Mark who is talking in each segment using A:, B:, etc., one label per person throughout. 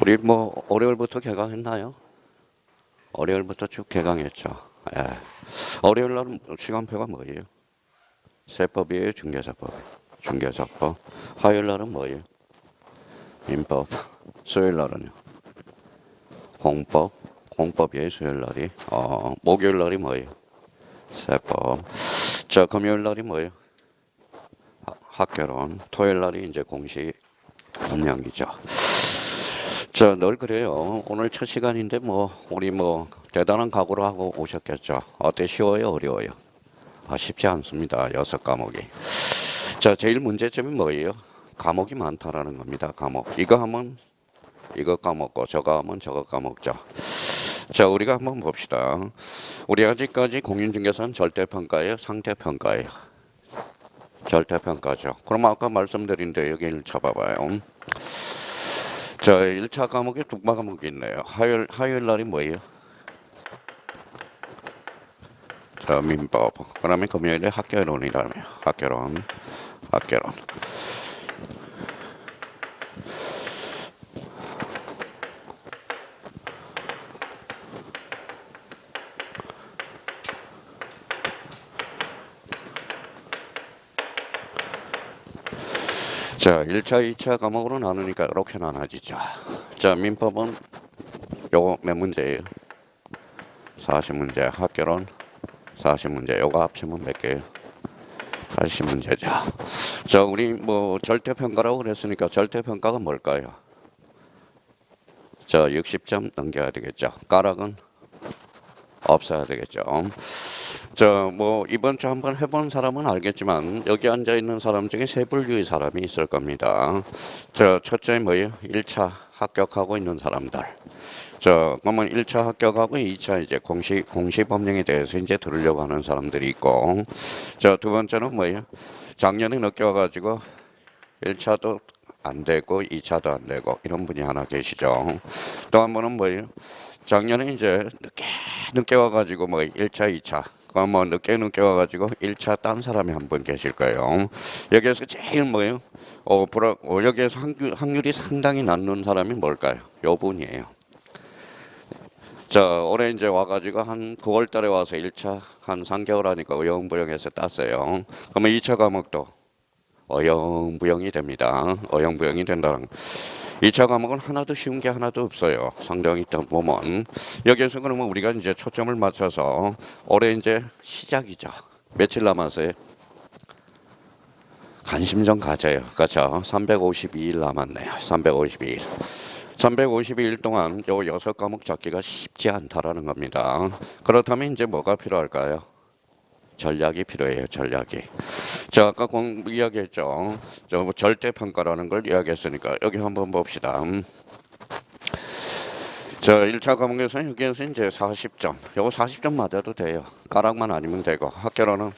A: 우리 뭐 월요일부터 개강했나요? 월요일부터 쭉 개강했죠. 예. 월요일 날은 시간표가 뭐예요? 세법이에요, 중개사법? 중개사법. 화요일 날은 뭐예요? 민법. 수요일 날은요? 공법. 공법이에요, 수요일 날이. 목요일 날이 뭐예요? 세법. 자, 금요일 날이 뭐예요? 학개론. 토요일 날이 이제 공시 법령이죠. 자, 늘 그래요. 오늘 첫 시간인데 우리 대단한 각오를 하고 오셨겠죠. 어때, 쉬워요, 어려워요? 쉽지 않습니다. 6과목이. 자, 제일 문제점이 뭐예요? 과목이 많다라는 겁니다. 과목. 이거 하면 이거 까먹고 저거 하면 저거 까먹죠. 자, 우리가 한번 봅시다. 우리 아직까지 공인중개사는 절대평가예요, 상대평가예요? 절대평가죠. 그럼 아까 말씀드린 데 여기 1차 봐봐요. 자, 1차 과목에 두 과목이 있네요. 화요일 날이 뭐예요? 자, 민법. 그러면 금요일에 학개론이라며. 학개론. 자, 1차, 2차 과목으로 나누니까 이렇게 나눠지죠. 자, 민법은 요거 몇 문제예요? 40문제. 학개론 40문제. 요거 합치면 몇 개예요? 80문제죠. 자, 우리 절대평가라고 그랬으니까 절대평가가 뭘까요? 자, 60점 넘겨야 되겠죠. 가락은 없어야 되겠죠. 자, 이번 주 한번 해본 사람은 알겠지만 여기 앉아 있는 사람 중에 세 분류의 사람이 있을 겁니다. 자, 첫째 뭐예요? 1차 합격하고 있는 사람들. 자, 그러면 1차 합격하고 2차 이제 공시 법령에 대해서 이제 들으려고 하는 사람들이 있고, 자, 두 번째는 뭐예요? 작년에 늦게 와가지고 1차도 안 되고 2차도 안 되고 이런 분이 하나 계시죠. 또 한 분은 뭐예요? 작년에 이제 늦게 와가지고 1차, 2차. 그럼 늦게 와가지고 1차 딴 사람이 한 분 계실 거예요. 여기에서 제일 뭐예요? 여기에서 확률이 상당히 낮는 사람이 뭘까요? 요 분이에요. 자, 올해 이제 와가지고 한 9월 달에 와서 1차 한 3개월 하니까 어영부영해서 땄어요. 그러면 2차 과목도 어영부영이 됩니다. 어영부영이 된다는 거. 2차 과목은 하나도 쉬운 게 하나도 없어요. 상당히 보면 여기에서 그러면 우리가 이제 초점을 맞춰서 올해 이제 시작이죠. 며칠 남았어요? 관심 좀 가져요. 그렇죠? 352일 남았네요. 352일. 352일 동안 요 6과목 잡기가 쉽지 않다라는 겁니다. 그렇다면 이제 뭐가 필요할까요? 전략이 필요해요. 전략이. 자, 아까 이야기했죠. 절대평가라는 걸 이야기했으니까 여기 한번 봅시다. 자, 1차 과목에서 여기에서 이제 40점. 요거 40점 맞아도 돼요. 가락만 아니면 되고. 학교로는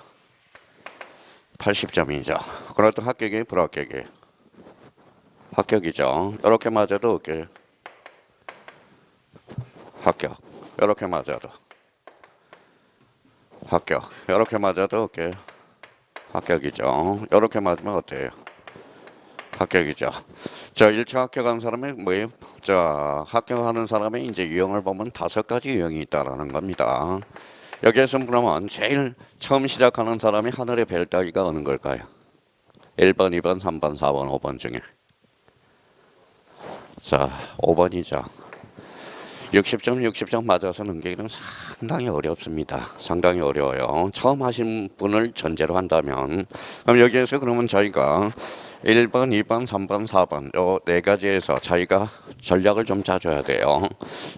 A: 80점이죠. 그래도 합격이 불합격이 합격이죠. 이렇게 맞아도 오케이. 합격. 이렇게 맞아도 합격. 이렇게 맞아도 오케이. 합격이죠. 이렇게 맞으면 어때요? 합격이죠. 자, 1차 합격한 사람이 뭐예요? 자, 합격하는 사람의 이제 유형을 보면 5가지 유형이 있다라는 겁니다. 여기에서 그러면 제일 처음 시작하는 사람이 하늘의 별 따기가 어느 걸까요? 1번, 2번, 3번, 4번, 5번 중에. 자, 5번이죠. 60점 맞아서 넘기기는 상당히 어렵습니다. 상당히 어려워요. 처음 하신 분을 전제로 한다면. 그럼 여기에서 그러면 저희가 1번, 2번, 3번, 4번 요 4가지에서 자기가 전략을 좀 짜줘야 돼요.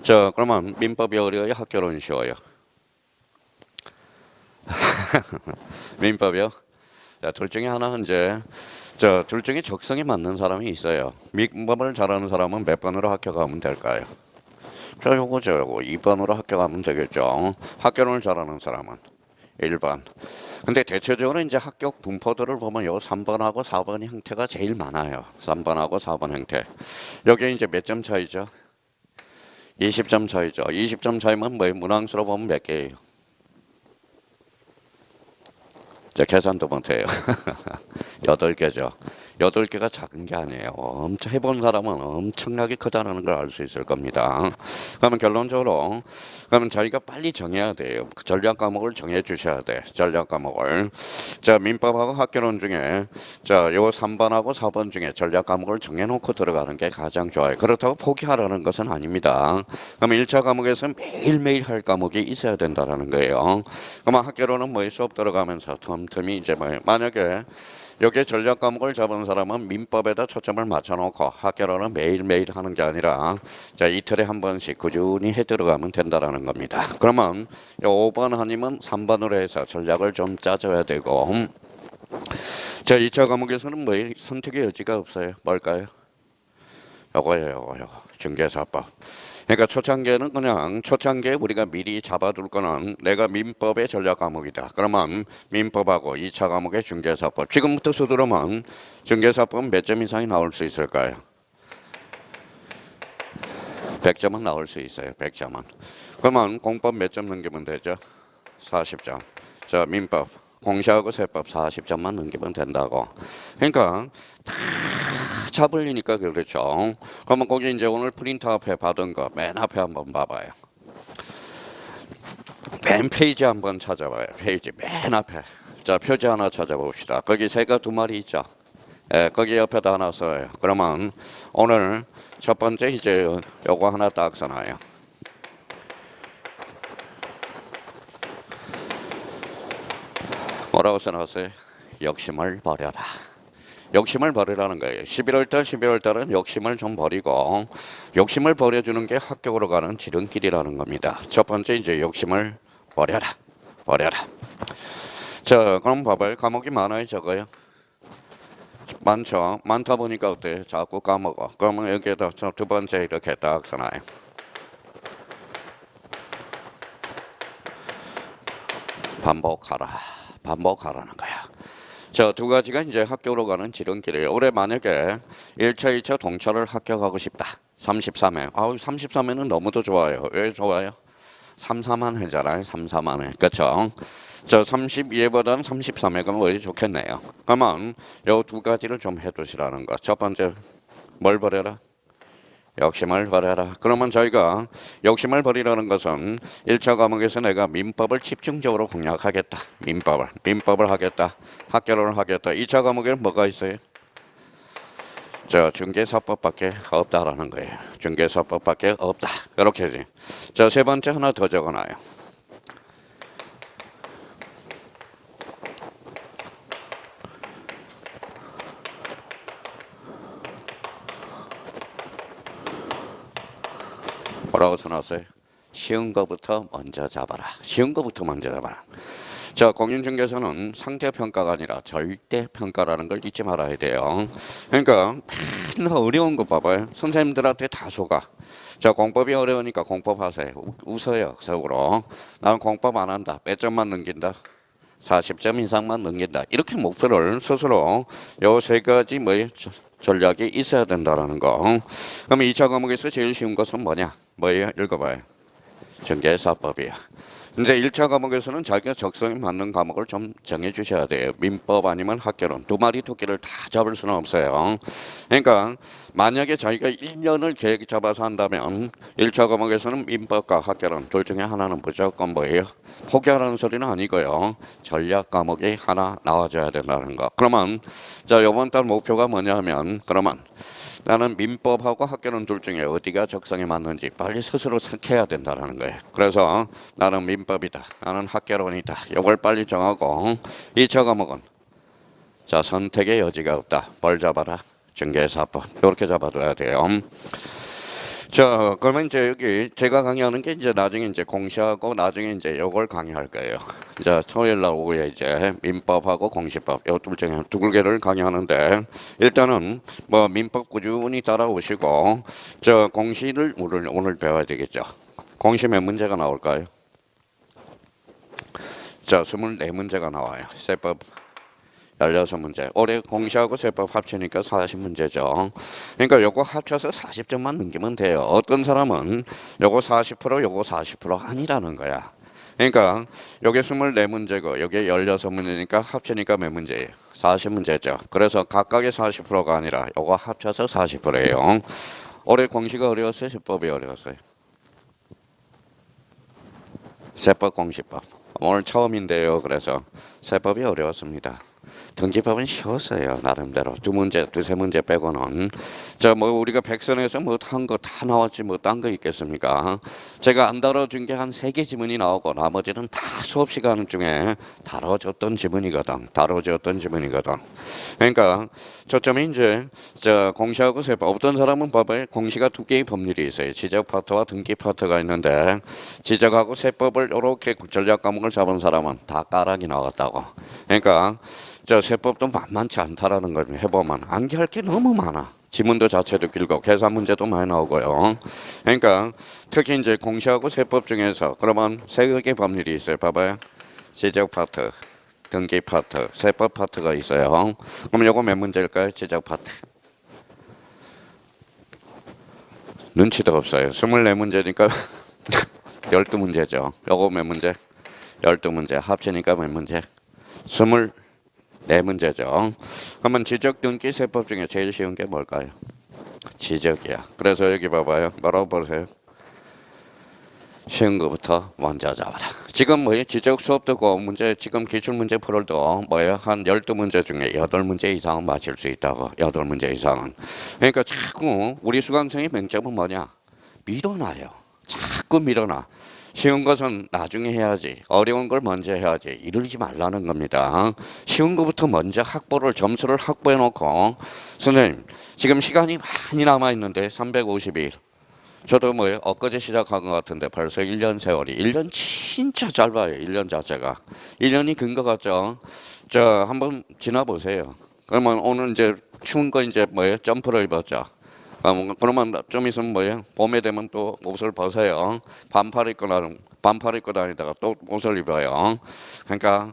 A: 자, 그러면 민법이 어려워요? 학교론 쉬워요? 민법이요? 자, 둘 중에 하나 이제 둘 중에 적성에 맞는 사람이 있어요. 민법을 잘하는 사람은 몇 번으로 합격하면 될까요? 자, 요거 2번으로 합격하면 되겠죠. 학교론을 잘하는 사람은 1번. 근데 대체적으로 이제 합격 분포들을 보면 요 3번하고 4번 형태가 제일 많아요. 3번하고 4번 형태. 여기 이제 몇 점 차이죠? 20점 차이죠. 20점 차이면 문항수로 보면 몇 개예요? 자, 계산도 못해요. 8개죠. 8개가 작은 게 아니에요. 엄청 해본 사람은 엄청나게 크다는 걸 알 수 있을 겁니다. 그러면 결론적으로 그러면 저희가 빨리 정해야 돼요. 전략 과목을 정해 주셔야 돼. 전략 과목을. 자, 민법하고 학개론 중에 자, 요 3번하고 4번 중에 전략 과목을 정해 놓고 들어가는 게 가장 좋아요. 그렇다고 포기하라는 것은 아닙니다. 그러면 1차 과목에서 매일매일 할 과목이 있어야 된다라는 거예요. 그러면 학개론은 뭐 수업 들어가면서 틈틈이 이제 뭐 만약에 여기에 전략 과목을 잡은 사람은 민법에다 초점을 맞춰놓고 학개론은 매일매일 하는 게 아니라 자, 이틀에 한 번씩 꾸준히 해 들어가면 된다라는 겁니다. 그러면 5번 한님은 3번으로 해서 전략을 좀 짜줘야 되고 자, 2차 과목에서는 뭐 선택의 여지가 없어요. 뭘까요? 요거예요. 중개사법. 그러니까 초창기에는 그냥 초창기에 우리가 미리 잡아둘 거는 내가 민법의 전략 과목이다. 그러면 민법하고 2차 과목의 중개사법. 지금부터 서두르면 중개사법은 몇 점 이상이 나올 수 있을까요? 100점은 나올 수 있어요. 100점은. 그러면 공법 몇 점 넘기면 되죠? 40점. 자, 민법. 공시하고 세법 40점만 넘기면 된다고. 그러니까 다 잡으려니까 그렇죠. 그러면 거기 이제 오늘 프린터 앞에 받은 거 맨 앞에 한번 봐봐요. 맨 페이지 한번 찾아봐요. 페이지 맨 앞에. 자, 표지 하나 찾아봅시다. 거기 새가 2마리 있죠. 예, 거기 옆에다 하나 써요. 그러면 오늘 첫 번째 이제 요거 하나 딱 써놔요. 뭐라고 써놨어요? 욕심을 버려라. 욕심을 버리라는 거예요. 11월 달은 욕심을 좀 버리고 욕심을 버려주는 게 합격으로 가는 지름길이라는 겁니다. 첫 번째 이제 욕심을 버려라. 자, 그럼 봐봐요. 과목이 많아요, 적어요? 많죠. 많다 보니까 어때요? 자꾸 까먹어. 그러면 여기에다 두 번째 이렇게 딱 써놔요. 반복하라는 거야. 자, 2가지가 이제 학교로 가는 지름길이에요. 올해 만약에 1차, 2차 동차를 합격하고 싶다. 33회. 33회는 너무도 좋아요. 왜 좋아요? 3, 4만 회잖아요. 3, 4만 회. 그렇죠? 자, 32회보다는 33회가 뭐 좋겠네요. 그러면 요 2가지를 좀 해두시라는 거. 첫 번째 뭘 버려라? 욕심을 버려라. 그러면 저희가 욕심을 버리라는 것은 1차 과목에서 내가 민법을 집중적으로 공략하겠다. 민법을 하겠다. 학개론을 하겠다. 2차 과목에는 뭐가 있어요? 자, 중개사법밖에 없다라는 거예요. 중개사법밖에 없다. 이렇게지. 자, 세 번째 하나 더 적어놔요. 뭐라고 써놨어요? 쉬운 거부터 먼저 잡아라. 자, 공인중개사는 상대평가가 아니라 절대평가라는 걸 잊지 말아야 돼요. 그러니까 맨날 어려운 거 봐봐요. 선생님들한테 다 속아. 자, 공법이 어려우니까 공법 하세요. 웃어요, 속으로. 나는 공법 안 한다. 몇 점만 넘긴다? 40점 이상만 넘긴다. 이렇게 목표를 스스로 요 3가지 뭐예요? 전략이 있어야 된다라는 거. 그럼 2차 과목에서 제일 쉬운 것은 뭐예요? 읽어봐요. 중개사법이야. 근데 1차 과목에서는 자기가 적성에 맞는 과목을 좀 정해 주셔야 돼요. 민법 아니면 학개론. 2마리 토끼를 다 잡을 수는 없어요. 그러니까 만약에 자기가 1년을 계획 잡아서 한다면 1차 과목에서는 민법과 학개론 둘 중에 하나는 무조건 뭐예요? 포기하라는 소리는 아니고요. 전략 과목이 하나 나와줘야 된다는 거. 그러면 자, 이번 달 목표가 뭐냐 하면 그러면 나는 민법하고 학개론 둘 중에 어디가 적성에 맞는지 빨리 스스로 선택해야 된다는 거예요. 그래서 나는 민법이다. 나는 학개론이다. 이걸 빨리 정하고 2차 과목은 자, 선택의 여지가 없다. 뭘 잡아라? 중개사법. 이렇게 잡아둬야 돼요. 자, 그러면 이제 여기 제가 강의하는 게 이제 나중에 이제 공시하고 나중에 이제 요걸 강의할 거예요. 자, 토요일 날 오후에 이제 민법하고 공시법 요 둘 중에 2개를 강의하는데 일단은 뭐 민법 꾸준히 따라오시고 저 공시를 오늘 배워야 되겠죠. 공시 몇 문제가 나올까요? 자, 24문제가 나와요. 세법 16문제. 올해 공시하고 세법 합치니까 40문제죠. 그러니까 요거 합쳐서 40점만 넘기면 돼요. 어떤 사람은 요거 40% 요거 40% 아니라는 거야. 그러니까 요게 24문제고 요게 16문제니까 합치니까 몇 문제예요? 40문제죠. 그래서 각각의 40%가 아니라 요거 합쳐서 40%예요. 올해 공시가 어려웠어요? 세법이 어려웠어요? 세법 공시법. 오늘 처음인데요. 그래서 세법이 어려웠습니다. 등기법은 쉬웠어요. 나름대로 두세 문제 빼고는. 자, 뭐 우리가 백선에서 뭐 한 거 다 나왔지 뭐 딴 거 있겠습니까? 제가 안 다뤄준 게 한 3개 지문이 나오고 나머지는 다 수업 시간 중에 다뤄졌던 지문이거든. 그러니까 초점이 이제 자 공시하고 세법. 어떤 사람은 봐봐요. 공시가 두 개의 법률이 있어요. 지적 파트와 등기 파트가 있는데 지적하고 세법을 이렇게 전략 과목을 잡은 사람은 다 까락이 나왔다고. 그러니까 저 세법도 만만치 않다라는 걸 해보면 암기할 게 너무 많아. 지문도 자체도 길고 계산 문제도 많이 나오고요. 그러니까 특히 이제 공시하고 세법 중에서 그러면 세 개의 법률이 있어요. 봐봐요. 지적 파트, 등기 파트, 세법 파트가 있어요. 그럼 요거 몇 문제일까요? 지적 파트. 눈치도 없어요. 24문제니까 12문제죠. 요거 몇 문제? 12문제. 합치니까 몇 문제? 24문제죠. 그러면 지적 등기 세법 중에 제일 쉬운 게 뭘까요? 지적이야. 그래서 여기 봐봐요. 뭐라고 보세요? 쉬운 거부터 먼저 잡아라. 지금 뭐예요? 지적 수업 듣고 문제 지금 기출문제 풀어도 뭐예요? 한 12문제 중에 8문제 이상은 맞힐 수 있다고. 8문제 이상은. 그러니까 자꾸 우리 수강생의 맹점은 뭐냐? 밀어놔요. 자꾸 밀어놔. 쉬운 것은 나중에 해야지. 어려운 걸 먼저 해야지. 이러지 말라는 겁니다. 쉬운 것부터 먼저 점수를 확보해 놓고 선생님 지금 시간이 많이 남아 있는데 350일. 저도 뭐예요? 엊그제 시작한 것 같은데 벌써 1년 세월이. 1년 진짜 짧아요. 1년 자체가. 1년이 긴 것 같죠? 자, 한번 지나보세요. 그러면 오늘 이제 추운 거 이제 뭐예요? 점프를 입었죠. 그러면 좀 있으면 뭐예요? 봄에 되면 또 옷을 벗어요. 반팔 입고 다니다가 또 옷을 입어요. 그러니까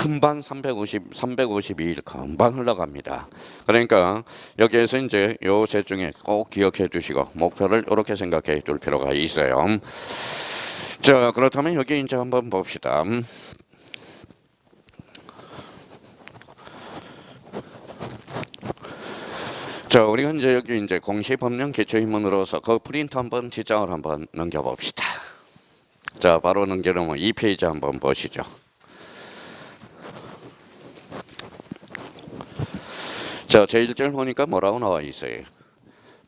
A: 금방 352일 금방 흘러갑니다. 그러니까 여기에서 이제 요 셋 중에 꼭 기억해 두시고 목표를 이렇게 생각해 둘 필요가 있어요. 자, 그렇다면 여기 이제 한번 봅시다. 자, 우리가 이제 여기 이제 공시법령 기초인문으로서 그 프린트 한번 지장을 한번 넘겨봅시다. 자, 바로 넘겨놓으면 2페이지 한번 보시죠. 자, 제1절 보니까 뭐라고 나와 있어요?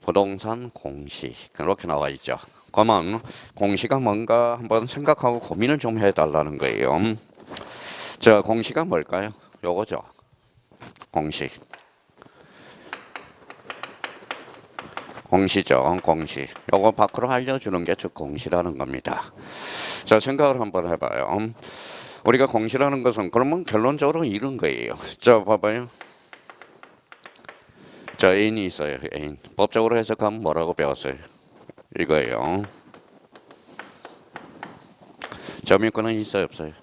A: 부동산 공시 그렇게 나와 있죠. 그러면 공시가 뭔가 한번 생각하고 고민을 좀 해달라는 거예요. 자, 공시가 뭘까요? 요거죠. 공시. 공시죠. 공시. 요거 밖으로 알려주는 게 즉 공시라는 겁니다. 자, 생각을 한번 해봐요. 우리가 공시라는 것은 그러면 결론적으로 이런 거예요. 자, 봐봐요. 자, 애인이 있어요. 애인. 법적으로 해석하면 뭐라고 배웠어요? 이거예요. 점유권은 있어요, 없어요?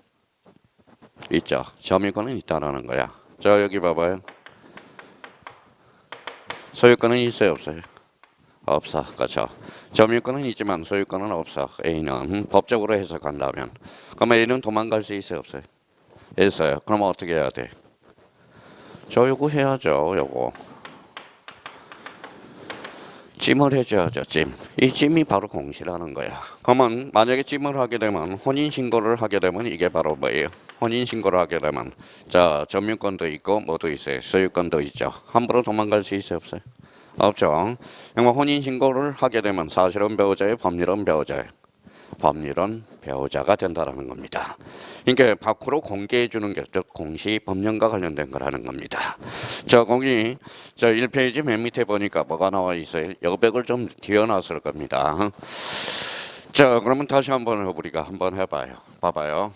A: 있죠. 점유권은 있다라는 거야. 자, 여기 봐봐요. 소유권은 있어요, 없어요? 없어. 그렇죠. 점유권은 있지만 소유권은 없어. A는 법적으로 해석한다면. 그럼 A는 도망갈 수 있어요, 없어요? 있어요. 그럼 어떻게 해야 돼? 저 요거 해야죠. 요거. 찜을 해줘야죠. 찜. 이 찜이 바로 공시라는 거야. 그러면 만약에 찜을 하게 되면 혼인신고를 하게 되면 이게 바로 뭐예요? 혼인신고를 하게 되면 자 점유권도 있고 뭐도 있어요. 소유권도 있죠. 함부로 도망갈 수 있어요, 없어요? 없죠. 그러면 혼인신고를 하게 되면 사실은 배우자의 법률은 배우자예요. 법률은 배우자가 된다는 겁니다. 그러니까 밖으로 공개해 주는 게 즉 공시 법령과 관련된 거라는 겁니다. 자, 거기 자 1페이지 맨 밑에 보니까 뭐가 나와 있어요? 여백을 좀 띄워놨을 겁니다. 자, 그러면 다시 한번 우리가 한번 해봐요. 봐봐요.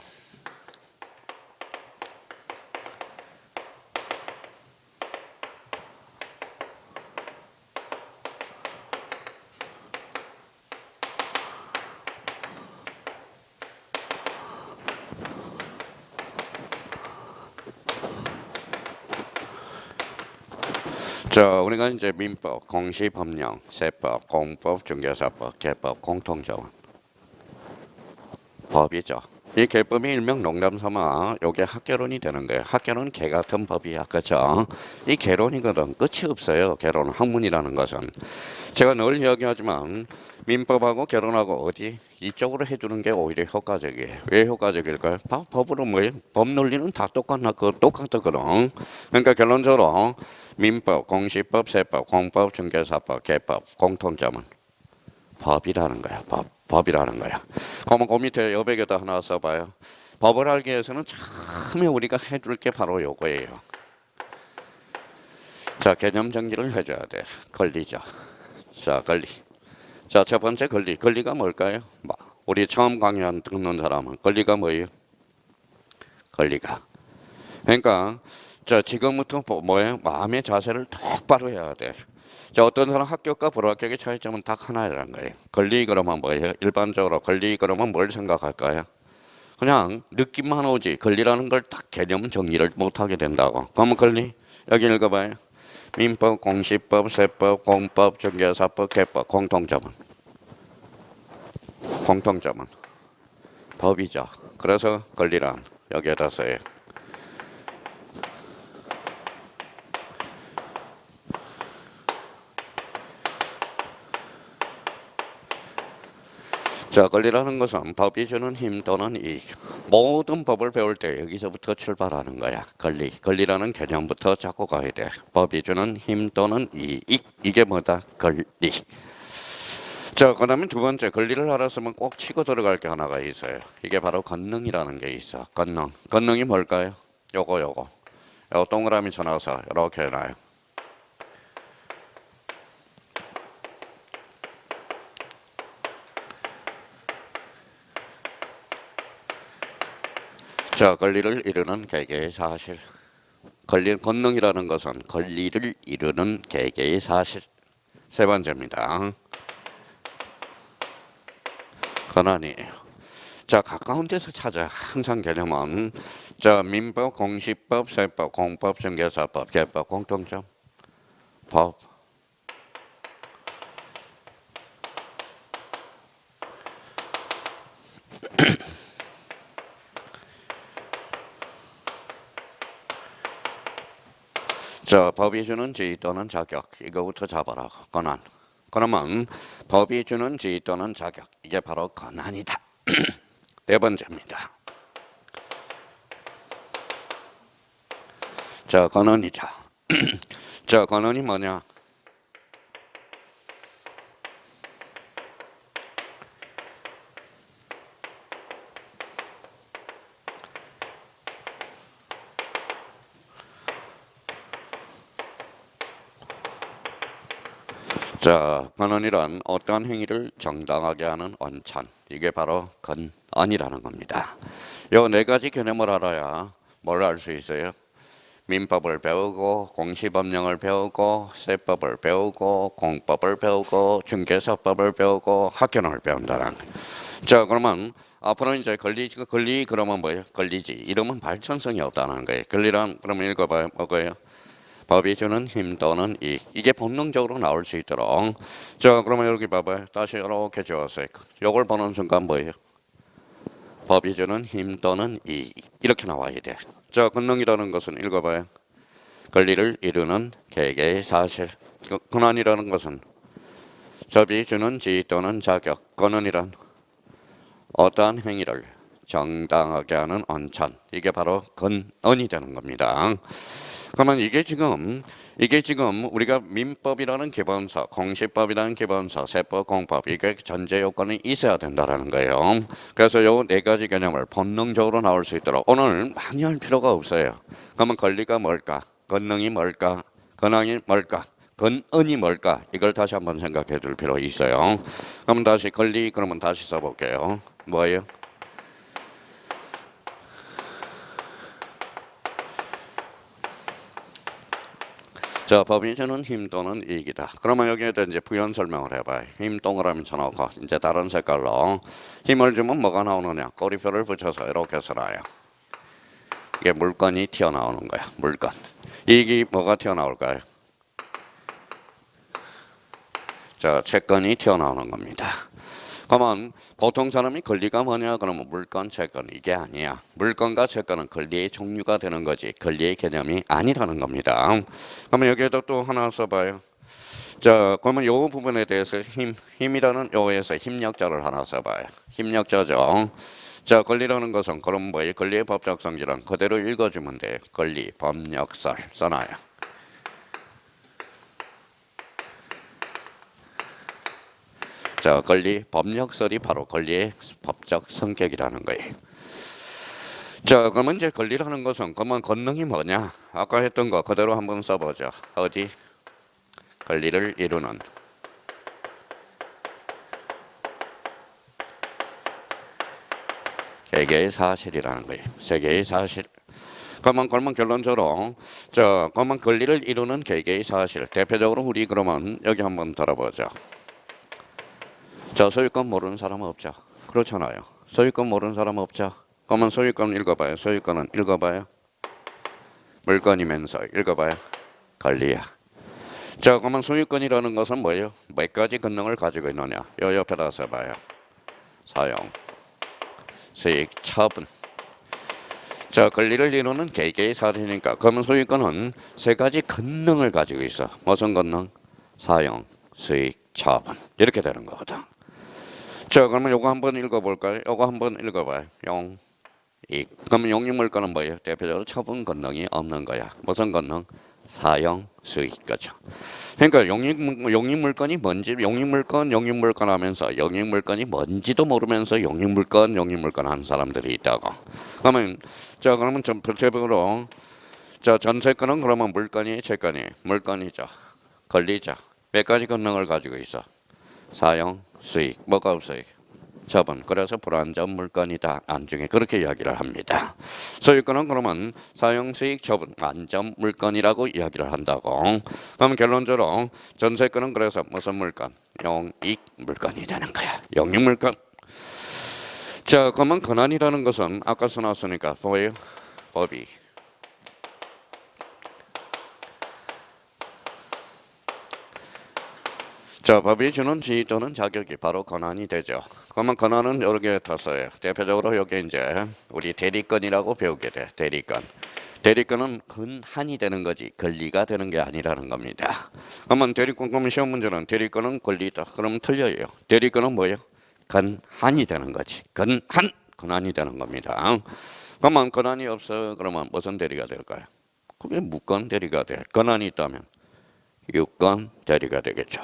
A: 자, 우리가 이제 민법, 공시법령, 세법, 공법, 중개사법, 개법, 공통조원 법이죠. 이 개법이 일명 농담삼아 요게 학개론이 되는 거예요. 학개론은 개 같은 법이야, 그렇죠? 이 개론이거든. 끝이 없어요. 개론 학문이라는 것은. 제가 늘 이야기하지만 민법하고 개론하고 어디 이쪽으로 해주는 게 오히려 효과적이에요. 왜 효과적일까요? 법으로 뭐예요? 법 논리는 다 똑같거든. 그러니까 결론적으로 민법, 공시법, 세법, 공법, 중개사법, 개법 공통점은 법이라는 거야. 법이라는 거야. 그러면 그 밑에 여백에다 하나 써봐요. 법을 알기 위해서는 처음에 우리가 해줄 게 바로 요거예요. 자, 개념 정리를 해줘야 돼. 권리죠. 자, 권리. 자, 첫 번째 권리. 권리가 뭘까요? 우리 처음 강의 듣는 사람은 권리가 뭐예요? 권리가. 그러니까 자, 지금부터 뭐예요? 마음의 자세를 똑바로 해야 돼. 자, 어떤 사람 합격과 불합격의 차이점은 딱 하나라는 거예요. 권리 그러면 뭐예요? 일반적으로 권리 그러면 뭘 생각할까요? 그냥 느낌만 오지 권리라는 걸 딱 개념 정리를 못하게 된다고. 그러면 권리 여기 읽어봐요. 민법, 공시법, 세법, 공법, 중개사법, 개법 공통점은 법이죠. 그래서 권리란 여기에다 써요. 자, 권리라는 것은 법이 주는 힘 또는 이익. 모든 법을 배울 때 여기서부터 출발하는 거야. 권리라는 개념부터 잡고 가야 돼. 법이 주는 힘 또는 이익. 이게 뭐다? 권리. 자, 그 다음에 두 번째, 권리를 알았으면 꼭 치고 들어갈 게 하나가 있어요. 이게 바로 권능이라는 게 있어. 권능. 권능이 뭘까요? 요거 동그라미 쳐놔서 이렇게 해놔요. 자, 권리를 이루는 개개의 사실. 권능이라는 것은 권리를 이루는 개개의 사실. 세 번째입니다. 권한이에요. 자, 가까운 데서 찾아. 항상 개념은 자, 민법, 공시법, 세법, 공법, 중개사법, 개법 공통점. 법. 자, 법이 주는 지위 또는 자격. 이거부터 잡아라. 권한. 그러면 법이 주는 지위 또는 자격. 이게 바로 권한이다. 네 번째입니다. 자, 권한이죠. 자, 권한이 뭐냐? 자, 권한이란 어떠한 행위를 정당하게 하는 원천. 이게 바로 권한이라는 겁니다. 요 네 가지 개념을 알아야 뭘 알 수 있어요? 민법을 배우고 공시법령을 배우고 세법을 배우고 공법을 배우고 중개사법을 배우고 학개론을 배운다는 거예요. 자, 그러면 앞으로 이제 권리 그러면 뭐예요? 권리지. 이러면 발전성이 없다는 거예요. 권리란 그러면 읽어봐요. 뭐예요? 법이 주는 힘 또는 이익. 이게 본능적으로 나올 수 있도록. 자, 그러면 여기 봐봐요. 다시 이렇게 적었어요. 요걸 보는 순간 뭐예요? 법이 주는 힘 또는 이익. 이렇게 나와야 돼. 자, 권능이라는 것은 읽어봐요. 권리를 이루는 개개의 사실. 권한이라는 것은 법이 주는 지위 또는 자격. 권한이란 어떠한 행위를 정당하게 하는 원천. 이게 바로 권한이 되는 겁니다. 그러면 이게 지금 우리가 민법이라는 기본서, 공시법이라는 기본서, 세법, 공법 이게 전제 요건이 있어야 된다라는 거예요. 그래서 요 네 가지 개념을 본능적으로 나올 수 있도록 오늘 많이 할 필요가 없어요. 그러면 권리가 뭘까? 권능이 뭘까? 권한이 뭘까? 권한이 뭘까? 이걸 다시 한번 생각해 둘 필요 있어요. 그러면 다시 권리 그러면 다시 써볼게요. 뭐예요? 자, 법이 주는 힘 또는 이익이다. 그러면 여기에다 이제 부연 설명을 해봐요. 힘 동그라미 쳐놓고 이제 다른 색깔로 힘을 주면 뭐가 나오느냐? 꼬리표를 붙여서 이렇게 써놔요. 이게 물건이 튀어나오는 거야. 물건. 이익이 뭐가 튀어나올까요? 자, 채권이 튀어나오는 겁니다. 그러면 보통 사람이 권리가 뭐냐 그러면 물건, 채권 이게 아니야. 물건과 채권은 권리의 종류가 되는 거지 권리의 개념이 아니라는 겁니다. 그러면 여기에다 또 하나 써봐요. 자, 그러면 요 부분에 대해서 힘이라는 요에서 힘력자를 하나 써봐요. 힘력자죠. 자, 권리라는 것은 그럼 뭐예요? 권리의 법적 성질은 그대로 읽어주면 돼요. 권리, 법력설 써놔요. 자, 권리, 법력설이 바로 권리의 법적 성격이라는 거예요. 자, 그러면 이제 권리라는 것은 그러면 권능이 뭐냐? 아까 했던 거 그대로 한번 써보죠. 어디? 권리를 이루는 개개의 사실이라는 거예요. 세계의 사실. 그러면 결론적으로 그러면 권리를 이루는 개개의 사실. 대표적으로 우리 그러면 여기 한번 들어보죠. 자, 소유권 모르는 사람은 없죠. 그렇잖아요. 소유권 모르는 사람 없죠. 그러면 소유권 읽어봐요. 소유권은 읽어봐요. 물건이면서 읽어봐요. 권리야. 자, 그러면 소유권이라는 것은 뭐예요? 몇 가지 권능을 가지고 있느냐? 요 옆에다 써봐요. 사용, 수익, 처분. 자, 권리를 이루는 개개의 사실이니까 그러면 소유권은 세 가지 권능을 가지고 있어. 무슨 권능? 사용, 수익, 처분. 이렇게 되는 거거든. 자, 그러면 요거 한번 읽어볼까요? 요거 한번 읽어봐요. 용, 이익. 그러면 용익물권은 뭐예요? 대표적으로 처분 권능이 없는 거야. 무슨 권능? 사용, 수익 거죠. 그러니까 용익물건이 뭔지 용익물건 하면서 용익물건이 뭔지도 모르면서 용익물건 하는 사람들이 있다고. 그러면 대표적으로 전세권은 그러면 물건이 채권이 물건이죠. 권리죠. 몇 가지 권능을 가지고 있어. 사용, 수익, 뭐가 없어요? 처분. 그래서 불완전 물건이다. 안중에 그렇게 이야기를 합니다. 소유권은 그러면 사용, 수익, 처분, 완전 물건이라고 이야기를 한다고. 그럼 결론적으로 전세권은 그래서 무슨 물건? 용익 물건이 되는 거야. 용익 물건. 자, 그러면 권한이라는 것은 아까 써놨으니까 뭐예요? 법이. 자, 법이 주는 지위 또는 자격이 바로 권한이 되죠. 그러면 권한은 여러 개 탔어요. 대표적으로 여기 이제 우리 대리권이라고 배우게 돼. 대리권. 대리권은 권한이 되는 거지 권리가 되는 게 아니라는 겁니다. 그러면 그러면 시험 문제는 대리권은 권리다. 그러면 틀려요. 대리권은 뭐예요? 권한이 되는 거지. 권한이 되는 겁니다. 그러면 권한이 없어. 그러면 무슨 대리가 될까요? 그게 무권 대리가 돼. 권한이 있다면 유권 대리가 되겠죠.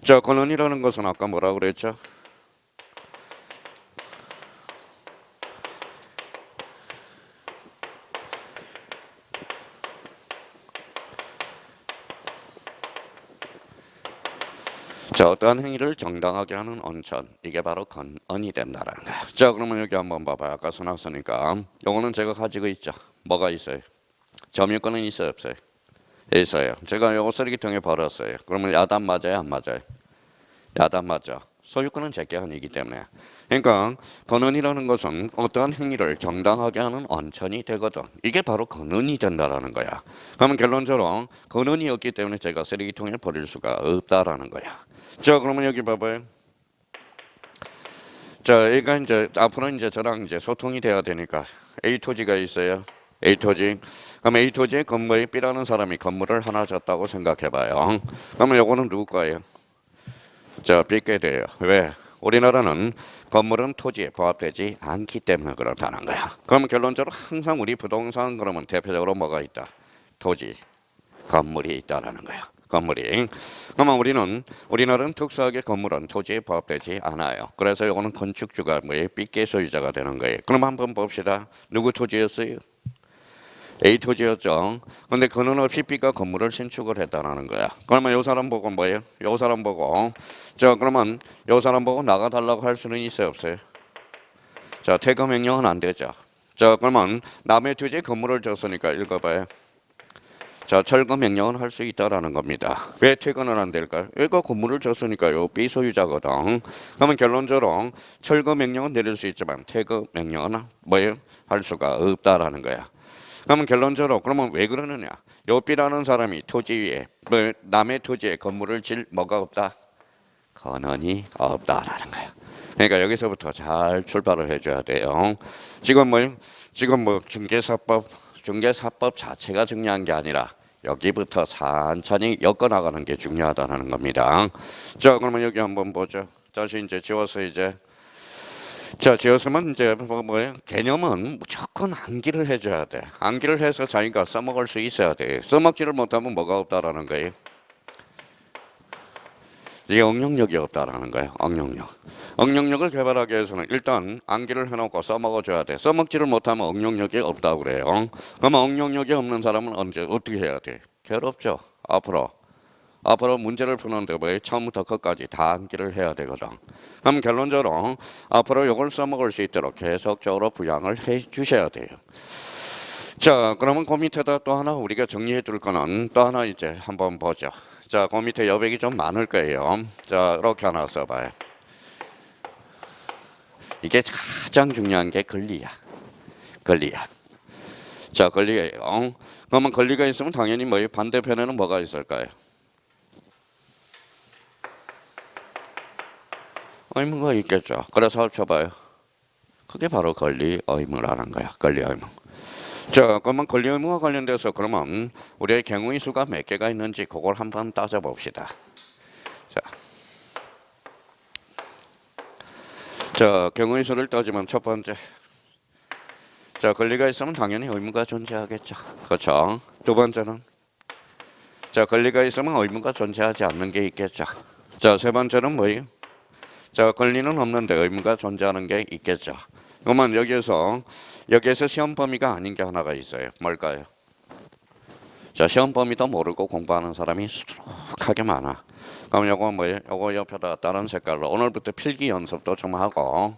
A: 자, 권한이라는 것은 아까 뭐라고 그랬죠? 자, 어떠한 행위를 정당하게 하는 언천, 이게 바로 권한이 된다는 거야. 자, 그러면 여기 한번 봐봐요. 아까 써놨으니까 요거는 제가 가지고 있죠. 뭐가 있어요? 점유권은 있어요, 없어요? 있어요. 제가 요거 쓰레기통에 버렸어요. 그러면 야단 맞아요, 안 맞아요? 야단 맞죠. 소유권은 제게 아니기 때문에. 그러니까 권한이라는 것은 어떠한 행위를 정당하게 하는 언천이 되거든. 이게 바로 권한이 된다라는 거야. 그러면 결론적으로 권한이 없기 때문에 제가 쓰레기통에 버릴 수가 없다라는 거야. 자, 그러면 여기 봐봐요. 자, 얘가 이제 앞으로 이제 저랑 이제 소통이 돼야 되니까 A 토지가 있어요. A 토지. 그럼 A 토지에 건물이 B라는 사람이 건물을 하나 줬다고 생각해봐요. 그러면 요거는 누구 거예요? 자, 빚게 돼요. 왜? 우리나라는 건물은 토지에 부합되지 않기 때문에 그렇다는 거야. 그러면 결론적으로 항상 우리 부동산 그러면 대표적으로 뭐가 있다? 토지, 건물이 있다라는 거야. 건물이. 그러면 우리나라는 특수하게 건물은 토지에 부합되지 않아요. 그래서 이거는 건축주가 뭐예요? 빚게 소유자가 되는 거예요. 그럼 한번 봅시다. 누구 토지였어요? A 토지였죠. 근데 근원 없이 B가 건물을 신축을 했다는 거야. 그러면 요 사람 보고 뭐예요? 요 사람 보고 그러면 요 사람 보고 나가달라고 할 수는 있어요, 없어요? 자, 퇴거 명령은 안 되죠. 자, 그러면 남의 토지에 건물을 줬으니까 읽어봐요. 자, 철거 명령은 할 수 있다라는 겁니다. 왜 퇴거는 안 될까요? 얘가 건물을 줬으니까요. B 소유자거든. 그러면 결론적으로 철거 명령은 내릴 수 있지만 퇴거 명령은 뭐예요? 할 수가 없다라는 거야. 그러면 결론적으로 그러면 왜 그러느냐? 요 B라는 사람이 토지 위에 남의 토지에 건물을 질 뭐가 없다? 권한이 없다라는 거야. 그러니까 여기서부터 잘 출발을 해줘야 돼요. 지금 뭐 중개사법 자체가 중요한 게 아니라 여기부터 천천히 엮어 나가는 게 중요하다는 겁니다. 자, 그러면 여기 한번 보죠. 다시 이제 지었으면 이제 뭐예요? 개념은 무조건 암기를 해줘야 돼. 암기를 해서 자기가 써먹을 수 있어야 돼. 써먹지를 못하면 뭐가 없다라는 거예요? 이게 응용력이 없다라는 거예요. 응용력을 개발하기 위해서는 일단 암기를 해놓고 써먹어줘야 돼. 써먹지를 못하면 응용력이 없다고 그래요. 그러면 응용력이 없는 사람은 언제 어떻게 해야 돼? 괴롭죠. 앞으로 문제를 푸는데 뭐 처음부터 끝까지 다 암기를 해야 되거든. 그럼 결론적으로 앞으로 이걸 써먹을 수 있도록 계속적으로 부양을 해 주셔야 돼요. 자, 그러면 그 밑에다 또 하나 우리가 정리해 둘 거는 또 하나 이제 한번 보죠. 자, 그 밑에 여백이 좀 많을 거예요. 자, 이렇게 하나 써봐요. 이게 가장 중요한 게 권리야. 자, 권리예요. 그러면 권리가 있으면 당연히 뭐 반대편에는 뭐가 있을까요? 의무가 있겠죠. 그래서 합쳐봐요. 그게 바로 권리 의무라는 거야. 권리 의무. 자, 그러면 권리 의무와 관련돼서 그러면 우리의 경우의 수가 몇 개가 있는지 그걸 한번 따져봅시다. 자, 경우의 수를 따지면 첫 번째. 자, 권리가 있으면 당연히 의무가 존재하겠죠. 그렇죠. 두 번째는 자, 권리가 있으면 의무가 존재하지 않는 게 있겠죠. 자, 세 번째는 뭐예요? 자, 권리는 없는데 의무가 존재하는 게 있겠죠. 그러면 여기에서 시험 범위가 아닌 게 하나가 있어요. 뭘까요? 자, 시험 범위도 모르고 공부하는 사람이 수두룩하게 많아. 그럼 요거 뭐예요? 요거 옆에다 다른 색깔로 오늘부터 필기 연습도 좀 하고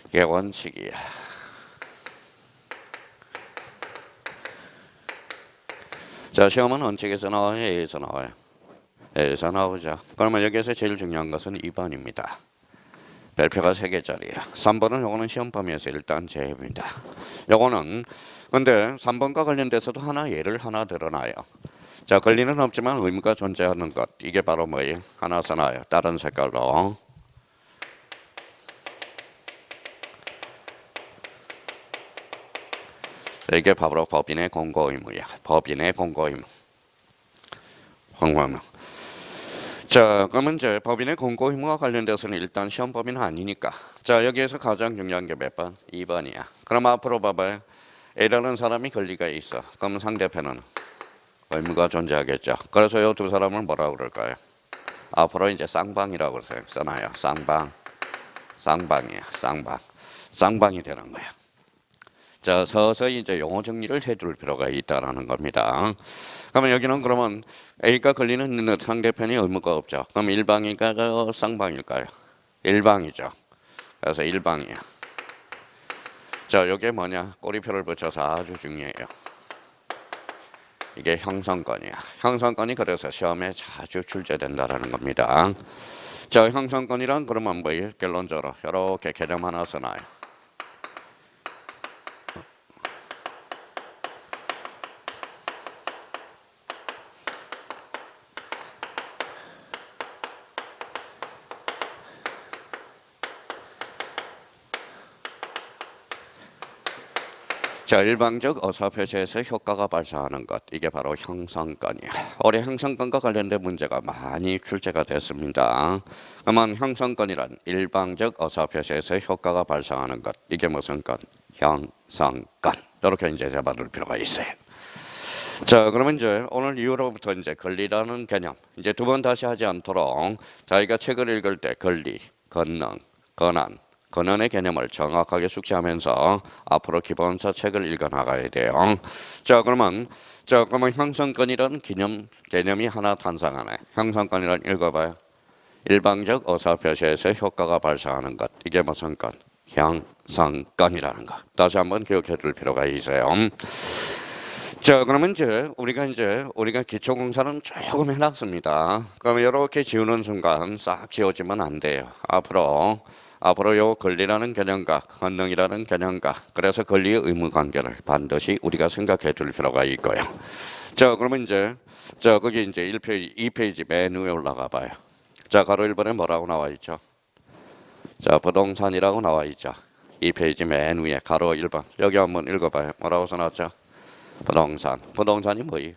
A: 이게 원칙이야. 자, 시험은 원칙에서 나와요? A에서 나와요? A에서 나오죠. 그러면 여기에서 제일 중요한 것은 2번입니다. 별표가 3개짜리야. 3번은 요거는 시험 범위에서 일단 제외입니다. 요거는 근데 3번과 관련돼서도 예를 하나 들어놔요. 자, 권리는 없지만 의무가 존재하는 것. 이게 바로 뭐예요? 하나 써놔요. 다른 색깔로. 이게 바로 법인의 공고 의무야. 법인의 공고 의무. 자, 그러면 이제 법인의 공고 의무와 관련돼서는 일단 시험 범위는 아니니까. 자, 여기에서 가장 중요한 게 몇 번? 2번이야. 그럼 앞으로 봐봐요. A라는 사람이 권리가 있어. 그럼 상대편은 의무가 존재하겠죠. 그래서 이 두 사람을 뭐라고 그럴까요? 앞으로 이제 쌍방이라고 써놔요. 쌍방이야. 쌍방이 되는 거야. 자, 서서히 이제 용어 정리를 해둘 필요가 있다라는 겁니다. 그러면 여기는 그러면 A가 권리는 있는 상대편이 의무가 없죠. 그럼 일방일까요? 쌍방일까요? 일방이죠. 그래서 일방이야. 자, 이게 뭐냐? 꼬리표를 붙여서 아주 중요해요. 이게 형성권이야. 형성권이 그래서 시험에 자주 출제된다라는 겁니다. 자, 형성권이란 그러면 뭐예요? 결론적으로 이렇게 개념 하나 써놔요. 자, 일방적 어사표시에서 효과가 발생하는 것. 이게 바로 형성권이야. 올해 형성권과 관련된 문제가 많이 출제가 됐습니다. 그러면 형성권이란 일방적 어사표시에서 효과가 발생하는 것. 이게 무슨 건? 형성권. 이렇게 이제 잡아둘 필요가 있어요. 자, 그러면 이제 오늘 이후로부터 이제 권리라는 개념. 이제 두 번 다시 하지 않도록 자기가 책을 읽을 때 권리, 권능, 권한, 권한의 개념을 정확하게 숙지하면서 앞으로 기본서 책을 읽어 나가야 돼요. 자, 그러면 형성권이라는 개념이 하나 탄생하네. 형성권이란 읽어봐요. 일방적 어사표시에서 효과가 발생하는 것. 이게 무슨 것? 형성권이라는 것. 다시 한번 기억해 둘 필요가 있어요. 자, 그러면 우리가 기초공사는 조금 해놨습니다. 그러면 이렇게 지우는 순간 싹 지워지면 안 돼요. 앞으로 요 권리라는 개념과 권능이라는 개념과 그래서 권리의 의무 관계를 반드시 우리가 생각해 둘 필요가 있고요. 자, 그러면 거기 이제 1페이지, 2페이지 맨 위에 올라가 봐요. 자, 가로 1번에 뭐라고 나와 있죠? 자, 부동산이라고 나와 있죠. 이 페이지 맨 위에 가로 1번. 여기 한번 읽어봐요. 뭐라고 써놨죠? 부동산. 부동산이 뭐예요?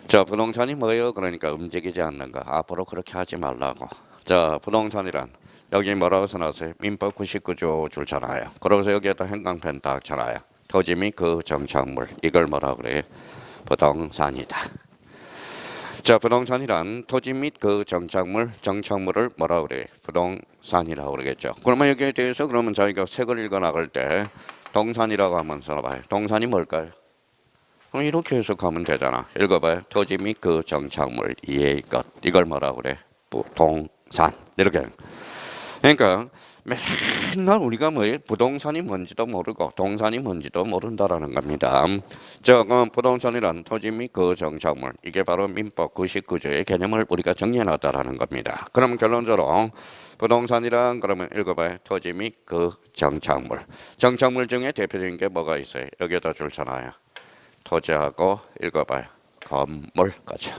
A: 자, 부동산이 뭐예요? 그러니까 움직이지 않는 거. 앞으로 그렇게 하지 말라고. 자, 부동산이란 여기 뭐라고 써놨어요? 민법 99조 줄잖아요. 그러고서 여기에다 행강편 딱 잖아요. 토지 및 그 정착물. 이걸 뭐라고 그래요? 부동산이다. 자, 부동산이란 토지 및 그 정착물을 뭐라고 그래요? 부동산이라고 그러겠죠. 그러면 여기에 대해서 그러면 저희가 책을 읽어 나갈 때 동산이라고 한번 써봐요. 동산이 뭘까요? 그럼 이렇게 해석하면 되잖아. 읽어봐요. 토지 및 그 정착물 이해의 것. 이걸 뭐라고 그래? 부동산. 이렇게. 그러니까 맨날 우리가 뭐예요? 부동산이 뭔지도 모르고 동산이 뭔지도 모른다라는 겁니다. 자, 그럼 부동산이란 토지 및 그 정착물. 이게 바로 민법 99조의 개념을 우리가 정리해놨다라는 겁니다. 그럼 결론적으로 부동산이란 그러면 읽어봐요. 토지 및 그 정착물. 정착물 중에 대표적인 게 뭐가 있어요? 여기에다 줄잖아요. 토지하고 읽어봐요. 건물까지.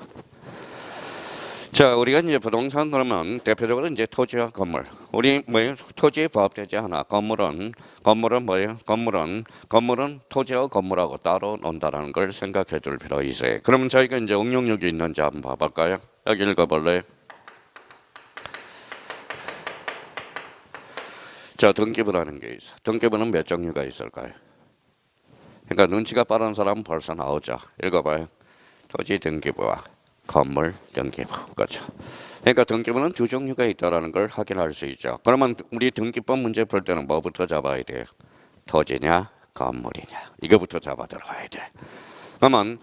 A: 자, 우리가 이제 부동산 그러면 대표적으로 이제 토지와 건물. 우리 뭐예요? 토지에 부합되지 않아. 건물은 뭐예요? 건물은 토지와 건물하고 따로 논다라는 걸 생각해 둘 필요가 있어요. 그러면 저희가 이제 응용력이 있는지 한번 봐볼까요? 여기 읽어볼래요? 자, 등기부라는 게 있어. 등기부는 몇 종류가 있을까요? 그러니까 눈치가 빠른 사람은 벌써 나오죠. 읽어봐요. 토지 등기부와 건물 등기부. 그렇죠. 그러니까 등기부는 두 종류가 있다는 걸 확인할 수 있죠. 그러면 우리 등기법 문제 풀 때는 뭐부터 잡아야 돼요? 토지냐 건물이냐. 이거부터 잡아 들어가야 돼. 그러면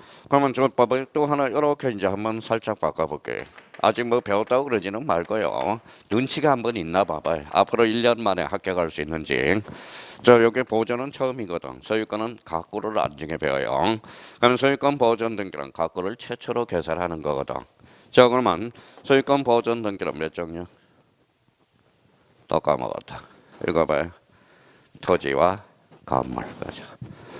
A: 저 봐봐요. 또 하나 이렇게 이제 한번 살짝 바꿔볼게요. 아직 뭐 배웠다고 그러지는 말고요. 눈치가 한번 있나 봐봐요. 앞으로 1년 만에 합격할 수 있는지. 자, 여기 보전은 처음이거든. 소유권은 가구를 나중에 배워요. 그럼 소유권 보전 등기는 가구를 최초로 개설하는 거거든. 자, 그러면 소유권 보전 등기는 몇 종류? 또 까먹었다. 읽어봐요. 토지와 건물. 그죠.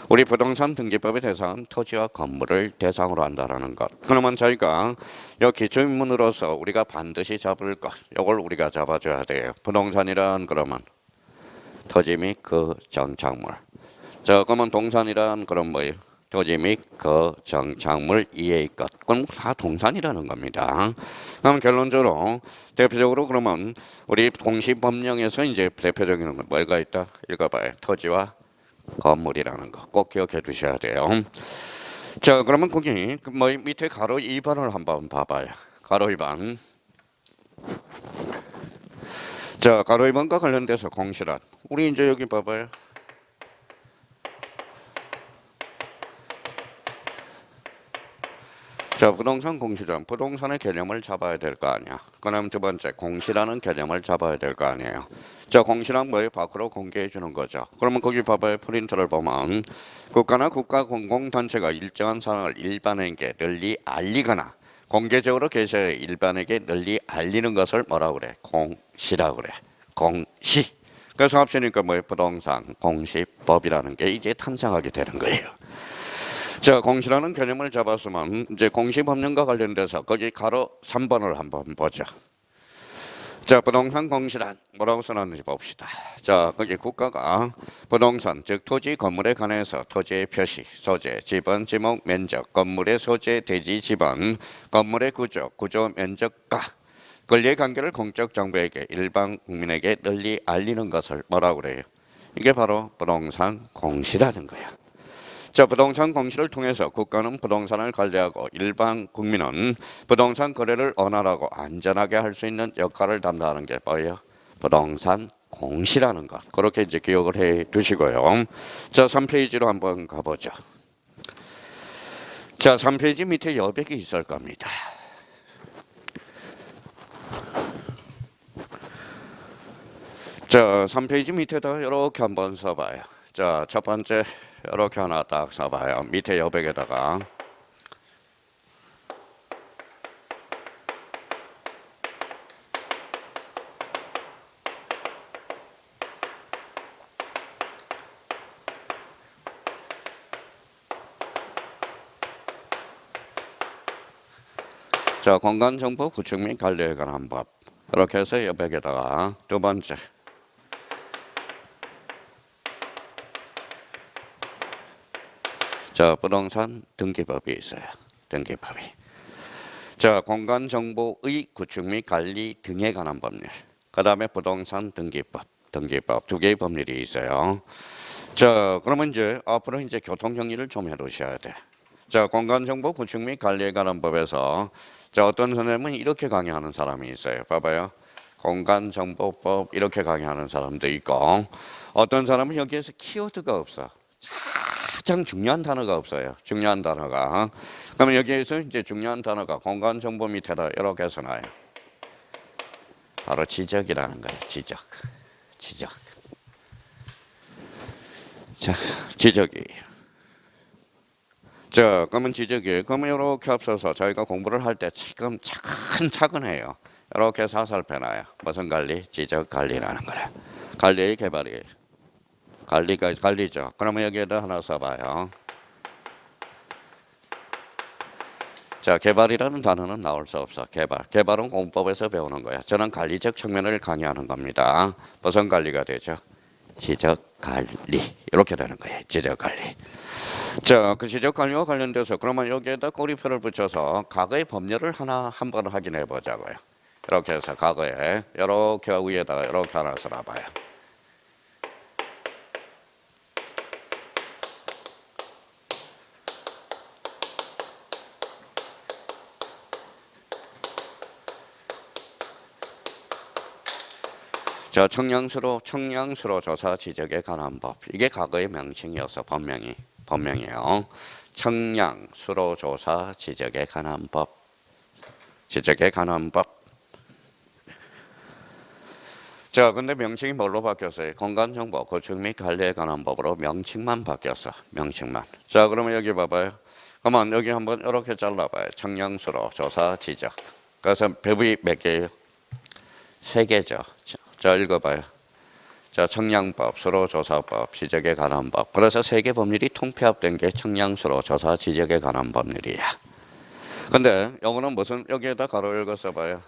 A: 우리 부동산 등기법의 대상은 토지와 건물을 대상으로 한다라는 것. 그러면 저희가 이 기초인문으로서 우리가 반드시 잡을 것, 이걸 우리가 잡아줘야 돼요. 부동산이란 그러면 토지 및 그 정착물. 자, 그러면 동산이란 그런 뭐예요? 토지 및 그 정착물 이해의 것. 그럼 다 동산이라는 겁니다. 그럼 결론적으로 대표적으로 그러면 우리 공시법령에서 이제 대표적인 건 뭐가 있다? 읽어봐요. 토지와 건물이라는 거 꼭 기억해 두셔야 돼요. 자, 그러면 거기 뭐 밑에 가로 2번을 한번 봐봐요. 가로 2번. 자, 가로 2번과 관련돼서 공시란 우리 이제 여기 봐봐요. 자, 부동산 공시란 부동산의 개념을 잡아야 될 거 아니야. 그다음 두 번째 공시라는 개념을 잡아야 될 거 아니에요. 자, 공시란 뭐예요? 밖으로 공개해 주는 거죠. 그러면 거기 봐봐요. 프린트를 보면 국가나 국가 공공단체가 일정한 사항을 일반에게 널리 알리거나 공개적으로 개시해 일반에게 널리 알리는 것을 뭐라고 그래? 공시라고 그래. 공시. 그래서 합치니까 뭐예요? 부동산 공시법이라는 게 이제 탄생하게 되는 거예요. 자, 공시라는 개념을 잡았으면 이제 공시법령과 관련돼서 거기 가로 3번을 한번 보죠. 자, 부동산 공시란 뭐라고 써놨는지 봅시다. 자, 거기 국가가 부동산 즉 토지 건물에 관해서 토지의 표시, 소재, 지번, 지목, 면적, 건물의 소재, 대지, 지번, 건물의 구조, 면적과 권리의 관계를 공적 정부에게 일반 국민에게 널리 알리는 것을 뭐라고 그래요? 이게 바로 부동산 공시라는 거야. 자, 부동산 공시를 통해서 국가는 부동산을 관리하고 일반 국민은 부동산 거래를 원활하고 안전하게 할 수 있는 역할을 담당하는 게 뭐예요? 부동산 공시라는 것. 그렇게 이제 기억을 해 두시고요. 자, 3페이지로 한번 가보죠. 자, 3페이지 밑에 여백이 있을 겁니다. 자, 3페이지 밑에다 이렇게 한번 써봐요. 자, 첫 번째 이렇게 하나 딱 써봐요. 밑에 여백에다가 자, 공간정보 구축 및 관리에 관한 법. 이렇게 해서 여백에다가 두 번째. 자, 부동산 등기법이 있어요. 등기법이. 자, 공간정보의 구축 및 관리 등에 관한 법률. 그 다음에 부동산 등기법 두 개의 법률이 있어요. 자, 그러면 이제 앞으로 이제 교통 정리를 좀 해두셔야 돼. 자, 공간정보 구축 및 관리에 관한 법에서 자, 어떤 선생님은 이렇게 강의하는 사람이 있어요. 봐봐요. 공간정보법 이렇게 강의하는 사람도 있고 어떤 사람은 여기에서 키워드가 없어. 가장 중요한 단어가 없어요. 중요한 단어가. 그러면 여기에서 이제 중요한 단어가 공간정보 밑에다 이렇게 써놔요. 바로 지적이라는 거예요. 지적. 자, 지적이에요. 자, 그러면 지적이에요. 그러면 이렇게 앞서서 저희가 공부를 할 때 지금 차근차근 해요. 이렇게 사설펴 놔요. 무슨 관리? 지적 관리라는 거예요. 관리의 개발이에요. 관리죠. 그러면 여기에다 하나 써봐요. 자, 개발이라는 단어는 나올 수 없어. 개발은 공법에서 배우는 거야. 저는 관리적 측면을 강의하는 겁니다. 무슨 관리가 되죠? 지적 관리. 이렇게 되는 거예요. 지적 관리. 자, 그 지적 관리와 관련돼서 그러면 여기에다 꼬리표를 붙여서 과거의 법률을 한번 확인해 보자고요. 이렇게 해서 과거에 이렇게 위에다가 이렇게 하나 써놔봐요. 자, 청량수로 조사 지적에 관한 법. 이게 과거의 명칭이어서 법명이에요. 청량수로 조사 지적에 관한 법. 자, 근데 명칭이 뭘로 바뀌었어요? 공간정보 구축 및 관리에 관한 법으로 명칭만 바뀌었어. 명칭만. 자, 그러면 여기 봐봐요. 그러면 여기 한번 이렇게 잘라봐요. 청량수로 조사 지적. 그래서 법이 몇 개예요? 3개죠. 자, 읽어봐요. 자, 청량법, 수로조사법, 지적에 관한 법. 그래서 3개 법률이 통폐합된 게 청량수로 조사 지적에 관한 법률이야. 근데 요거는 무슨 여기에다 가로 읽어 써봐요.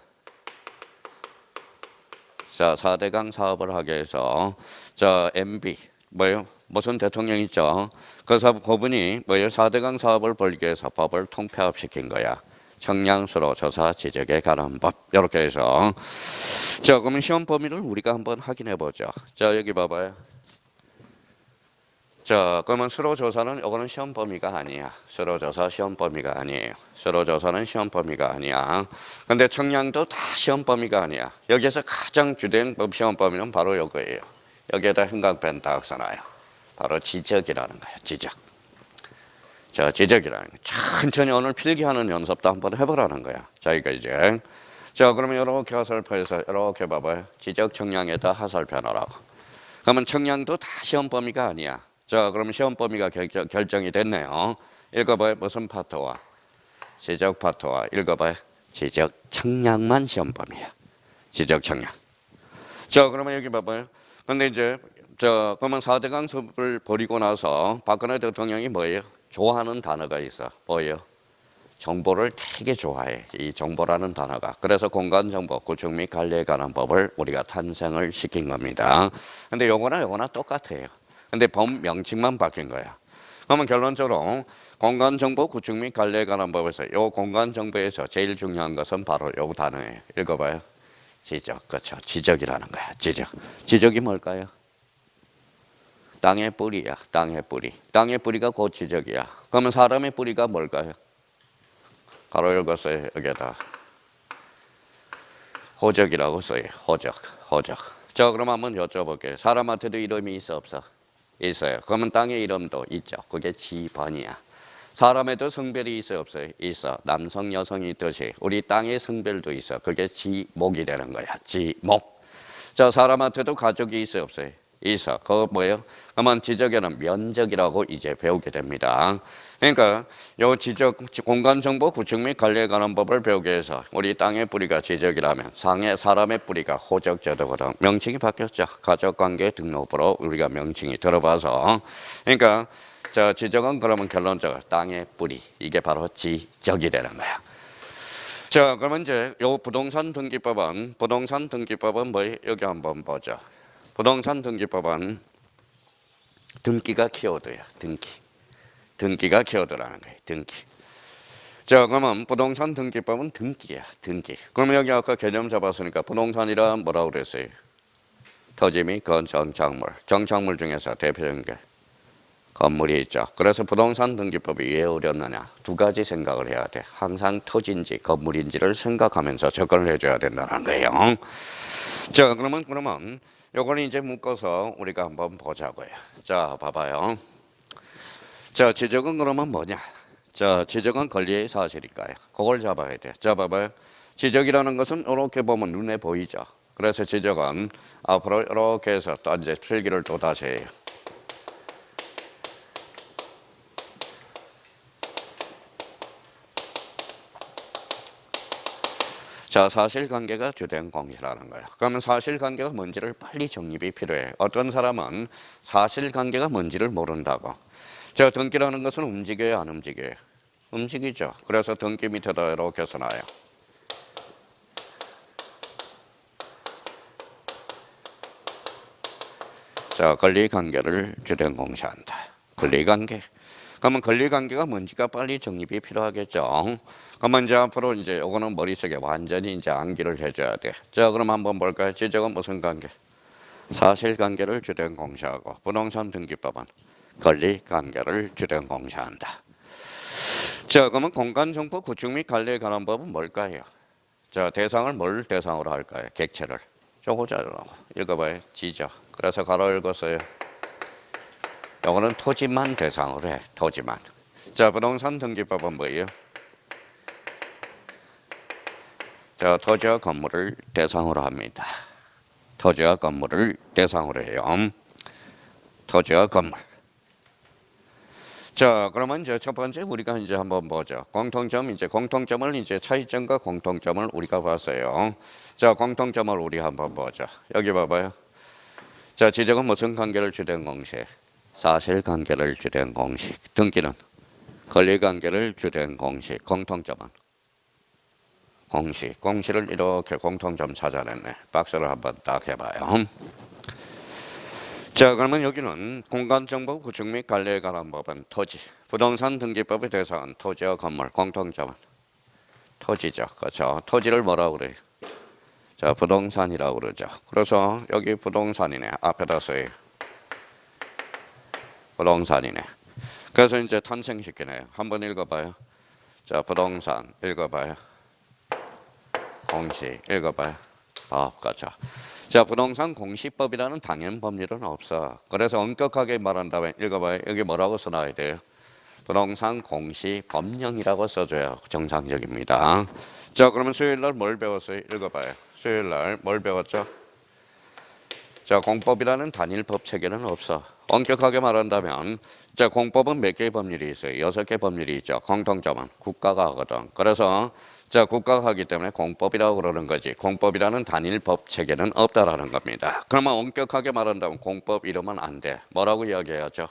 A: 자, 4대강 사업을 하기 위해서 자, MB 뭐예요? 무슨 대통령 있죠? 그래서 그분이 뭐예요? 4대강 사업을 벌기 위해서 법을 통폐합시킨 거야. 청량수로 조사 지적에 관한 법. 이렇게 해서 자, 그러면 시험 범위를 우리가 한번 확인해 보죠. 자, 여기 봐봐요. 자, 그러면 수로조사는 이거는 시험 범위가 아니야. 수로조사 시험 범위가 아니에요. 수로조사는 시험 범위가 아니야. 근데 청량도 다 시험 범위가 아니야. 여기에서 가장 주된 시험 범위는 바로 이거예요. 여기에다 형광펜 딱 써놔요. 바로 지적이라는 거예요. 지적. 자, 지적이라는 거. 천천히 오늘 필기하는 연습도 한번 해보라는 거야. 자기가 이제. 자, 그러면 이렇게 하설표에서 이렇게 봐봐요. 지적 청량에다 하설표 넣으라고. 그러면 청량도 다 시험 범위가 아니야. 자, 그러면 시험 범위가 결정이 됐네요. 읽어봐요. 무슨 파트와 지적 파트와 읽어봐요. 지적 청량만 시험 범위야. 지적 청량. 자, 그러면 여기 봐봐요. 근데 이제 자, 그러면 4대강 섭을 벌이고 나서 박근혜 대통령이 뭐예요? 좋아하는 단어가 있어. 뭐예요? 정보를 되게 좋아해. 이 정보라는 단어가. 그래서 공간정보 구축 및 관리에 관한 법을 우리가 탄생을 시킨 겁니다. 근데 요거나 똑같아요. 근데 법 명칭만 바뀐 거야. 그러면 결론적으로 공간정보 구축 및 관리에 관한 법에서 요 공간정보에서 제일 중요한 것은 바로 요 단어예요. 읽어봐요. 지적. 그렇죠. 지적이라는 거야. 지적. 지적이 뭘까요? 땅의 뿌리야. 땅의 뿌리. 땅의 뿌리가 곧 지적이야. 그러면 사람의 뿌리가 뭘까요? 가로 읽었어요. 여기다 호적이라고 써요. 호적. 자, 그럼 한번 여쭤볼게요. 사람한테도 이름이 있어 없어? 있어요. 그러면 땅의 이름도 있죠. 그게 지번이야. 사람에도 성별이 있어 없어요? 있어. 남성 여성이 있듯이 우리 땅의 성별도 있어. 그게 지목이 되는 거야. 지목. 자, 사람한테도 가족이 있어 없어요? 있어. 그거 뭐예요? 그러면 지적에는 면적이라고 이제 배우게 됩니다. 그러니까 요 지적 공간정보 구축 및 관리에 관한 법을 배우기 위해서 우리 땅의 뿌리가 지적이라면 사람의 뿌리가 호적제도거든. 명칭이 바뀌었죠. 가족관계 등록부로 우리가 명칭이 들어봐서 그러니까 저 지적은 그러면 결론적으로 땅의 뿌리 이게 바로 지적이 되는 거야. 자, 자, 그러면 이제 요 부동산 등기법은 뭐예요? 여기 한번 보죠. 부동산 등기법은 등기가 키워드야. 등기가 키워드라는 거예요. 등기. 자, 그러면 부동산 등기법은 등기야. 등기. 그러면 여기 아까 개념 잡았으니까 부동산이란 뭐라고 그랬어요? 토지 및 정착물. 정착물 중에서 대표적인 게 건물이 있죠. 그래서 부동산 등기법이 왜 어렵느냐? 두 가지 생각을 해야 돼. 항상 토지인지 건물인지를 생각하면서 접근을 해줘야 된다는 거예요. 자, 그러면 요걸 이제 묶어서 우리가 한번 보자고요. 자, 봐봐요. 자, 지적은 그러면 뭐냐? 자, 지적은 권리의 사실일까요? 그걸 잡아야 돼. 자, 봐봐요. 지적이라는 것은 이렇게 보면 눈에 보이죠. 그래서 지적은 앞으로 이렇게 해서 또 이제 필기를 또 다시 해요. 자, 사실관계가 주된 공시라는 거예요. 그러면 사실관계가 뭔지를 빨리 정립이 필요해. 어떤 사람은 사실관계가 뭔지를 모른다고. 자, 등기라는 것은 움직여요, 안 움직여요? 움직이죠. 그래서 등기 밑에다 이렇게 써놔요. 자, 권리관계를 주된 공시한다. 권리관계. 그러면 권리관계가 뭔지가 빨리 정립이 필요하겠죠. 그러면 이제 앞으로 이제 요거는 머릿속에 완전히 이제 암기를 해줘야 돼. 자, 그럼 한번 볼까요? 지적은 무슨 관계? 사실관계를 주된 공시하고 부동산 등기법은 권리관계를 주된 공시한다. 자, 그러면 공간정보 구축 및 관리에 관한 법은 뭘까요? 자, 대상을 뭘 대상으로 할까요? 객체를. 저거잖아요. 읽어봐요. 지적. 그래서 가로 읽었어요. 요거는 토지만 대상으로 해. 토지만. 자, 부동산 등기법은 뭐예요? 자, 토지와 건물을 대상으로 합니다. 토지와 건물을 대상으로 해요. 토지와 건물. 자, 그러면 이제 첫 번째 우리가 이제 한번 보죠. 공통점을 이제 차이점과 공통점을 우리가 봤어요. 자, 공통점을 우리 한번 보죠. 여기 봐봐요. 자, 지적은 무슨 관계를 주된 공식? 사실관계를 주된 공식. 등기는 권리관계를 주된 공식. 공통점은 공식. 공식을 이렇게 공통점 찾아냈네. 박스를 한번 딱 해봐요. 자, 그러면 여기는 공간정보 구축 및 관리에 관한 법은 토지. 부동산 등기법의 대상은 토지와 건물. 공통점은 토지죠. 그렇죠. 토지를 뭐라고 그래요? 자, 부동산이라고 그러죠. 그래서 여기 부동산이네. 앞에다 써요. 부동산이네. 그래서 이제 탄생시키네요. 한번 읽어봐요. 자, 부동산 읽어봐요. 공시 읽어봐요. 그렇죠. 자, 부동산 공시법이라는 당연 법률은 없어. 그래서 엄격하게 말한다면 읽어봐요. 여기 뭐라고 써놔야 돼요? 부동산 공시법령이라고 써줘야 정상적입니다. 자, 그러면 수요일날 뭘 배웠어요? 읽어봐요. 수요일날 뭘 배웠죠? 자, 공법이라는 단일법 체계는 없어. 엄격하게 말한다면 자, 공법은 몇 개의 법률이 있어요? 6개 법률이 있죠. 공통점은 국가가 하거든. 그래서 자, 국가가 하기 때문에 공법이라고 그러는 거지. 공법이라는 단일법 체계는 없다라는 겁니다. 그러면 엄격하게 말한다면 공법 이러면 안 돼. 뭐라고 이야기해야죠?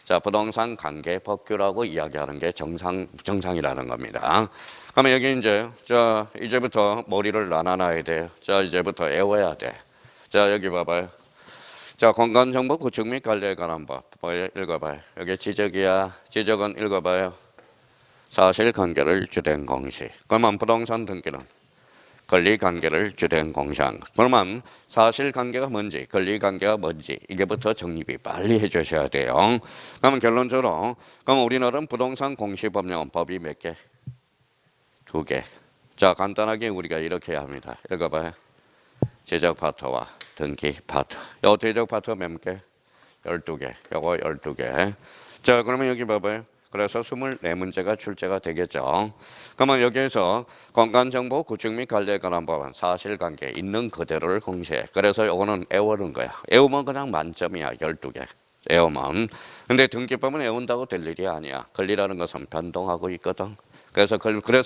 A: 자, 부동산 관계 법규라고 이야기하는 게 정상이라는 겁니다. 그러면 여기 자, 이제부터 머리를 나눠놔야 돼요. 자, 이제부터 외워야 돼. 자, 여기 봐봐요. 자, 공간정보 구축 및 관리에 관한 법. 읽어봐요. 여기 지적이야. 지적은 읽어봐요. 사실관계를 주된 공시. 그러면 부동산 등기는 권리관계를 주된 공시한 것. 그러면 사실관계가 뭔지 권리관계가 뭔지 이게부터 정립이 빨리 해주셔야 돼요. 그러면 결론적으로 그럼 우리나라는 부동산 공시법령 법이 몇 개? 2개. 자, 간단하게 우리가 이렇게 해야 합니다. 읽어봐요. 지적 파트와 등기 파트. 요 지적 파트 몇 개? 12개. 요거 12개. 자, 그러면 여기 봐봐요. 그래서 24문제가 출제가 되겠죠. 그러면 여기에서 공간정보 구축 및 관리에 관한 법은 사실관계 있는 그대로를 공시해. 그래서 요거는 외우는 거야. 외우면 그냥 만점이야. 12개. 외우면. 근데 등기법은 외운다고 될 일이 아니야. 권리라는 것은 변동하고 있거든. 그래서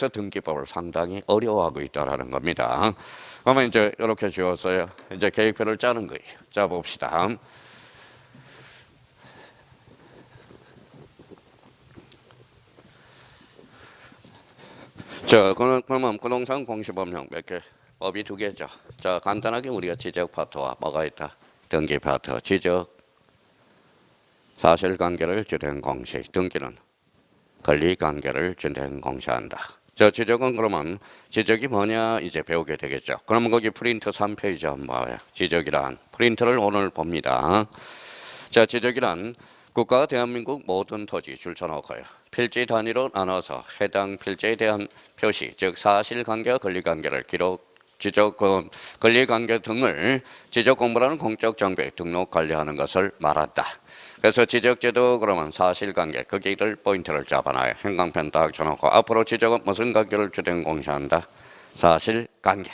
A: 등기법을 상당히 어려워하고 있다라는 겁니다. 그러면 이제 이렇게 지웠어요. 이제 계획표를 짜는 거예요. 짜 봅시다. 자, 그러면 부동산 공시법령 몇 개? 법이 두 개죠. 자, 간단하게 우리가 지적 파트와 뭐가 있다? 등기 파트, 지적 사실관계를 주된 공시, 등기는 권리관계를 주된 공시한다. 자, 지적은 그러면 지적이 뭐냐 이제 배우게 되겠죠. 그러면 거기 프린트 3페이지 한번 봐요. 지적이란 프린트를 오늘 봅니다. 자, 지적이란 국가가 대한민국 모든 토지 줄쳐놓고요. 필지 단위로 나눠서 해당 필지에 대한 표시, 즉 사실관계와 권리관계를 기록, 지적 권리관계 등을 지적 공부라는 공적 정보에 등록 관리하는 것을 말한다. 그래서 지적제도 그러면 사실관계 거기를 포인트를 잡아놔요. 형광펜 딱 쳐놓고 앞으로 지적은 무슨 관계를 주된 공시한다? 사실관계.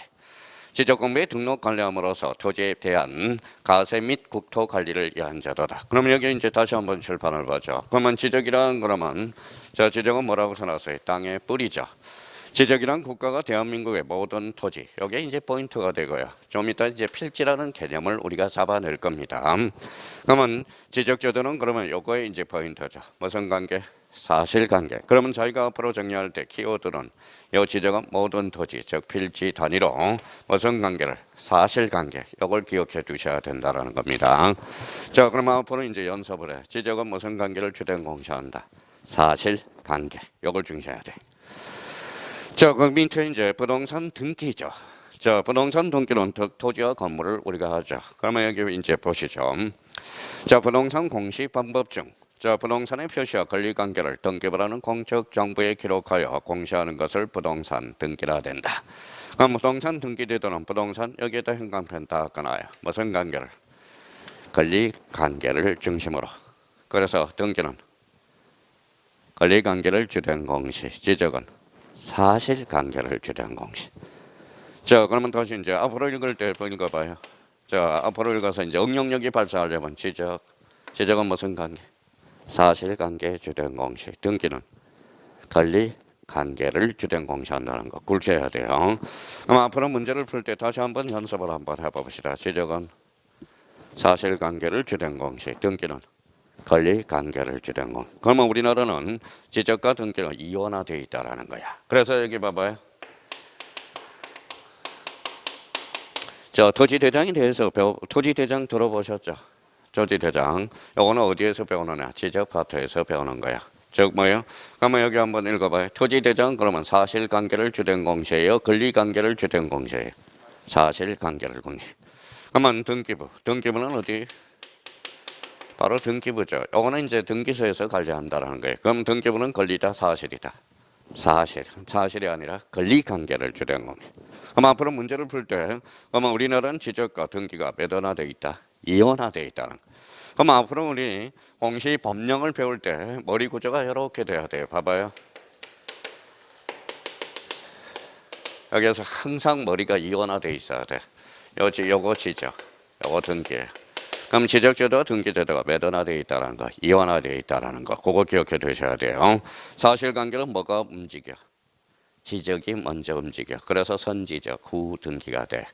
A: 지적공부에 등록 관리함으로써 토지에 대한 가세 및 국토 관리를 위한 제도다. 그럼 여기 이제 다시 한번 칠판을 보죠. 그러면 지적이란 그러면 자 지적은 뭐라고 써놨어요? 땅의 뿌리죠. 지적이란 국가가 대한민국의 모든 토지 여기에 이제 포인트가 되고요. 좀 이따 이제 필지라는 개념을 우리가 잡아낼 겁니다. 그러면 지적제도는 그러면 요거에 이제 포인트죠. 무슨 관계? 사실관계. 그러면 저희가 앞으로 정리할 때 키워드는 요 지적은 모든 토지 즉 필지 단위로 무슨 관계를? 사실관계. 요걸 기억해 두셔야 된다라는 겁니다. 자, 그러면 앞으로 이제 연습을 해. 지적은 무슨 관계를 주된 공시한다? 사실관계. 요걸 중시해야 돼. 자, 그 밑에 이제 부동산 등기죠. 자, 부동산 등기는 토지와 건물을 우리가 하죠. 그러면 여기 이제 보시죠. 자, 부동산 공시 방법 중, 자, 부동산의 표시와 권리관계를 등기부라는 공적 정보에 기록하여 공시하는 것을 부동산 등기라 된다. 그럼 부동산 등기제도는 부동산 여기에다 형광펜 딱 꺼놔요. 무슨 관계를? 권리관계를 중심으로. 그래서 등기는 권리관계를 주된 공시, 지적은 사실관계를 주된 공시. 자, 그러면 다시 이제 앞으로 읽을 때 읽어봐요. 자, 앞으로 읽어서 이제 응용력이 발생하려면 지적은 무슨 관계? 사실관계 주된 공시. 등기는 권리관계를 주된 공시한다는 거 굵혀야 돼요. 그럼 앞으로 문제를 풀 때 다시 한번 연습을 한번 해봅시다. 지적은 사실관계를 주된 공시. 등기는 권리관계를 주된 공. 그러면 우리나라는 지적과 등기가 이원화되어 있다라는 거야. 그래서 여기 봐봐요. 자, 토지대장에 대해서 토지대장 들어보셨죠? 토지대장. 이거는 어디에서 배우느냐? 지적 파트에서 배우는 거야. 즉 뭐예요? 그러면 여기 한번 읽어봐요. 토지대장 그러면 사실관계를 주된 공시예요? 권리관계를 주된 공시예요? 사실관계를 공시. 그러면 등기부. 등기부는 어디? 바로 등기부죠. 이거는 이제 등기소에서 관리한다는 거예요. 그럼 등기부는 권리다, 사실이다. 사실이 아니라 권리관계를 주된 겁니다. 그럼 앞으로 문제를 풀 때, 그러면 우리나라는 지적과 등기가 몇 원화되어 있다? 이원화되어 있다는. 그럼 앞으로 우리 공시 법령을 배울 때 머리 구조가 이렇게 돼야 돼요. 봐봐요. 여기에서 항상 머리가 이원화되어 있어야 돼. 요거 지적, 요거 등기예요. 그럼 지적제도와 등기제도가 몇 원화되어 있다는 거, 이원화되어 있다는 거, 그거 기억해 두셔야 돼요. 사실관계는 뭐가 움직여? 지적이 먼저 움직여. 그래서 선지적, 후 등기가 돼.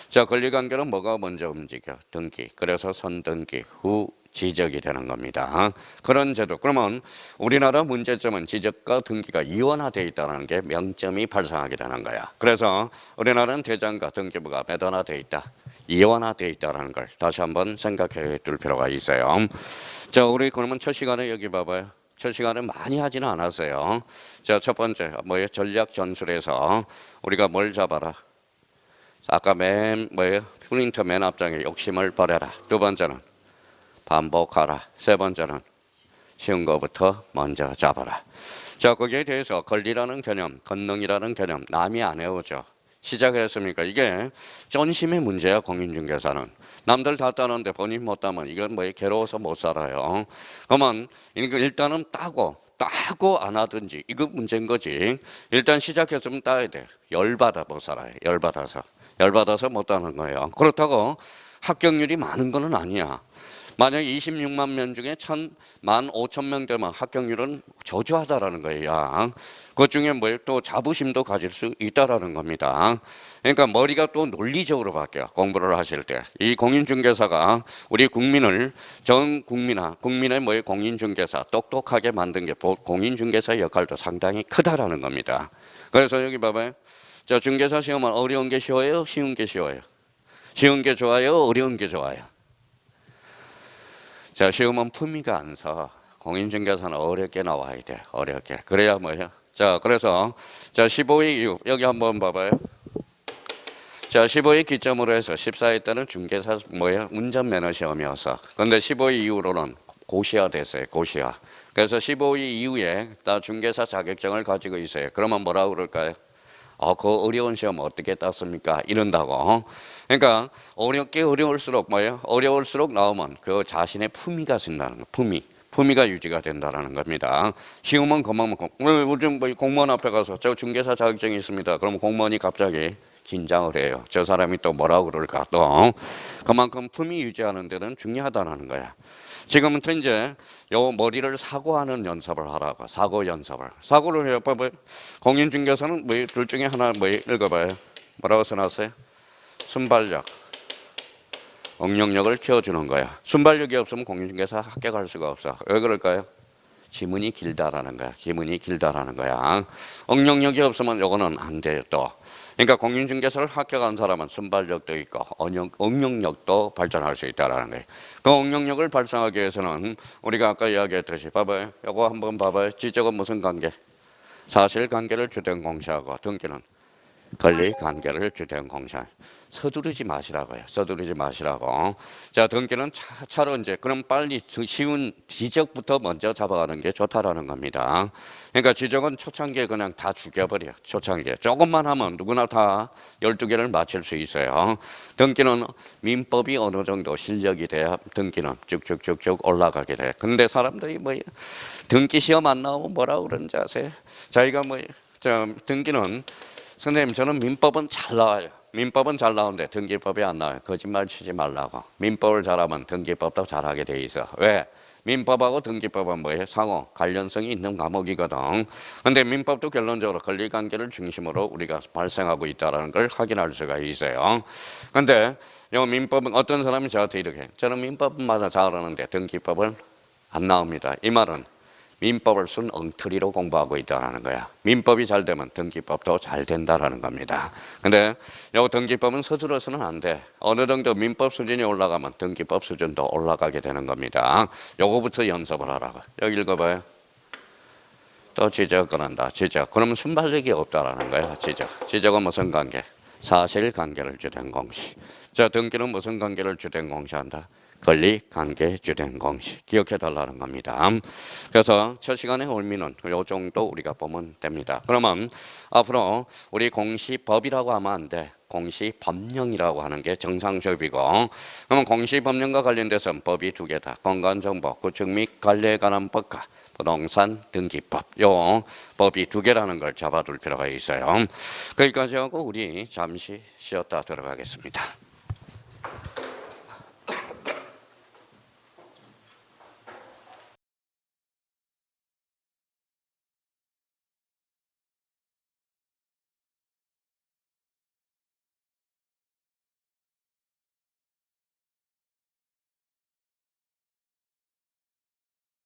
A: 자, 권리관계는 뭐가 먼저 움직여? 등기. 그래서 선등기, 후 지적이 되는 겁니다. 그런 제도. 그러면 우리나라 문제점은 지적과 등기가 이원화되어 있다는 게 명점이 발생하게 되는 거야. 그래서 우리나라는 대장과 등기부가 몇 원화되어 있다? 이원화되어 있다는 걸 다시 한번 생각해 둘 필요가 있어요. 자, 우리 그러면 첫 시간에 여기 봐봐요. 첫 시간에 많이 하지는 않았어요. 자, 첫 번째 뭐예요? 전략 전술에서 우리가 뭘 잡아라? 아까 프린터 맨 앞장에 욕심을 버려라. 두 번째는 반복하라. 세 번째는 쉬운 거부터 먼저 잡아라. 자, 거기에 대해서 권리라는 개념, 권능이라는 개념 남이 안 해오죠. 시작했습니까? 이게 존심의 문제야. 공인중개사는 남들 다 따는데 본인 못 따면 이건 괴로워서 못 살아요. 그러면 일단은 따고 안 하든지 이거 문제인 거지. 일단 시작했으면 따야 돼. 열받아 못 살아요. 열받아서 못 따는 거예요. 그렇다고 합격률이 많은 거는 아니야. 만약 26만 명 중에 15,000명 되면 합격률은 저조하다라는 거예요. 그 중에 또 자부심도 가질 수 있다라는 겁니다. 그러니까 머리가 또 논리적으로 바뀌어. 공부를 하실 때 이 공인중개사가 우리 국민을 전 국민의 공인중개사 똑똑하게 만든 게 공인중개사 역할도 상당히 크다라는 겁니다. 그래서 여기 봐봐요. 자, 중개사 시험은 어려운 게 쉬워요? 쉬운 게 쉬워요? 쉬운 게 좋아요? 어려운 게 좋아요? 자, 시험은 품위가 안 서. 공인중개사는 어렵게 나와야 돼. 어렵게. 그래야 뭐예요? 자, 그래서 자 15회 이후 여기 한번 봐봐요. 자, 15회 기점으로 해서 14회 때는 중개사 뭐예요? 운전면허 시험이었어. 근데 15회 이후로는 고시화 됐어요. 고시화. 그래서 15회 이후에 나 중개사 자격증을 가지고 있어요. 그러면 뭐라고 그럴까요? 그 어려운 시험 어떻게 땄습니까? 이런다고. 그러니까 어렵게 어려울수록 뭐예요? 어려울수록 나오면 그 자신의 품위가 생긴다는 거. 품위가 유지가 된다는 겁니다. 시험은 그만큼 요즘 뭐 공무원 앞에 가서 저 중개사 자격증이 있습니다. 그러면 공무원이 갑자기 긴장을 해요. 저 사람이 또 뭐라고 그럴까 또. 그만큼 품위 유지하는 데는 중요하다는 거야. 지금부터 이제 요 머리를 사고하는 연습을 하라고. 사고 연습을. 사고를 해요. 봐봐요. 공인중개사는 뭐 둘 중에 하나 뭐 읽어봐요. 뭐라고 써놨어요? 순발력, 응용력을 키워주는 거야. 순발력이 없으면 공인중개사 합격할 수가 없어. 왜 그럴까요? 지문이 길다라는 거야. 지문이 길다라는 거야. 응용력이 없으면 요거는 안 돼요 또. 그러니까 공인중개사를 합격한 사람은 순발력도 있고 응용력도 발전할 수 있다라는 거예요. 그 응용력을 발전하기 위해서는 우리가 아까 이야기했듯이 봐봐요. 요거 한번 봐봐요. 지적은 무슨 관계? 사실관계를 주된 공시하고 등기는 권리관계를 주된 공시. 서두르지 마시라고요. 서두르지 마시라고. 자, 등기는 차로 이제 그럼 빨리 쉬운 지적부터 먼저 잡아가는 게 좋다라는 겁니다. 그러니까 지적은 초창기에 그냥 다 죽여버려. 초창기에 조금만 하면 누구나 다 12개를 맞힐 수 있어요. 등기는 민법이 어느 정도 실력이 돼야 등기는 쭉쭉쭉쭉 올라가게 돼. 근데 사람들이 뭐 등기 시험 안 나오면 뭐라고 그러는지 아세요? 자기가 뭐 등기는 선생님 저는 민법은 잘 나와요. 민법은 잘 나오는데 등기법이 안 나와요. 거짓말 치지 말라고. 민법을 잘하면 등기법도 잘하게 돼 있어. 왜? 민법하고 등기법은 뭐예요? 상호 관련성이 있는 과목이거든. 근데 민법도 결론적으로 권리관계를 중심으로 우리가 발생하고 있다는 걸 확인할 수가 있어요. 근데 이 민법은 어떤 사람이 저한테 이렇게 저는 민법마다 잘하는데 등기법은 안 나옵니다. 이 말은 민법을 쓴 엉터리로 공부하고 있다는 거야. 민법이 잘 되면 등기법도 잘 된다는 겁니다. 근데 이 등기법은 서두러서는 안 돼. 어느 정도 민법 수준이 올라가면 등기법 수준도 올라가게 되는 겁니다. 요거부터 연습을 하라고. 여기 읽어봐요. 또 지적을 한다. 지적. 그러면 순발력이 없다라는 거야. 지적은 무슨 관계? 사실관계를 주된 공시. 자, 등기는 무슨 관계를 주된 공시한다? 권리관계 주된 공시. 기억해 달라는 겁니다. 그래서 첫 시간의 의미는 요 정도 우리가 보면 됩니다. 그러면 앞으로 우리 공시법이라고 하면 안 돼. 공시법령이라고 하는 게 정상적이고, 그러면 공시법령과 관련돼서 법이 두 개다. 건강정보, 구축 및 관리에 관한 법과 부동산 등기법. 요 법이 두 개라는 걸 잡아둘 필요가 있어요. 거기까지 하고 우리 잠시 쉬었다 들어가겠습니다.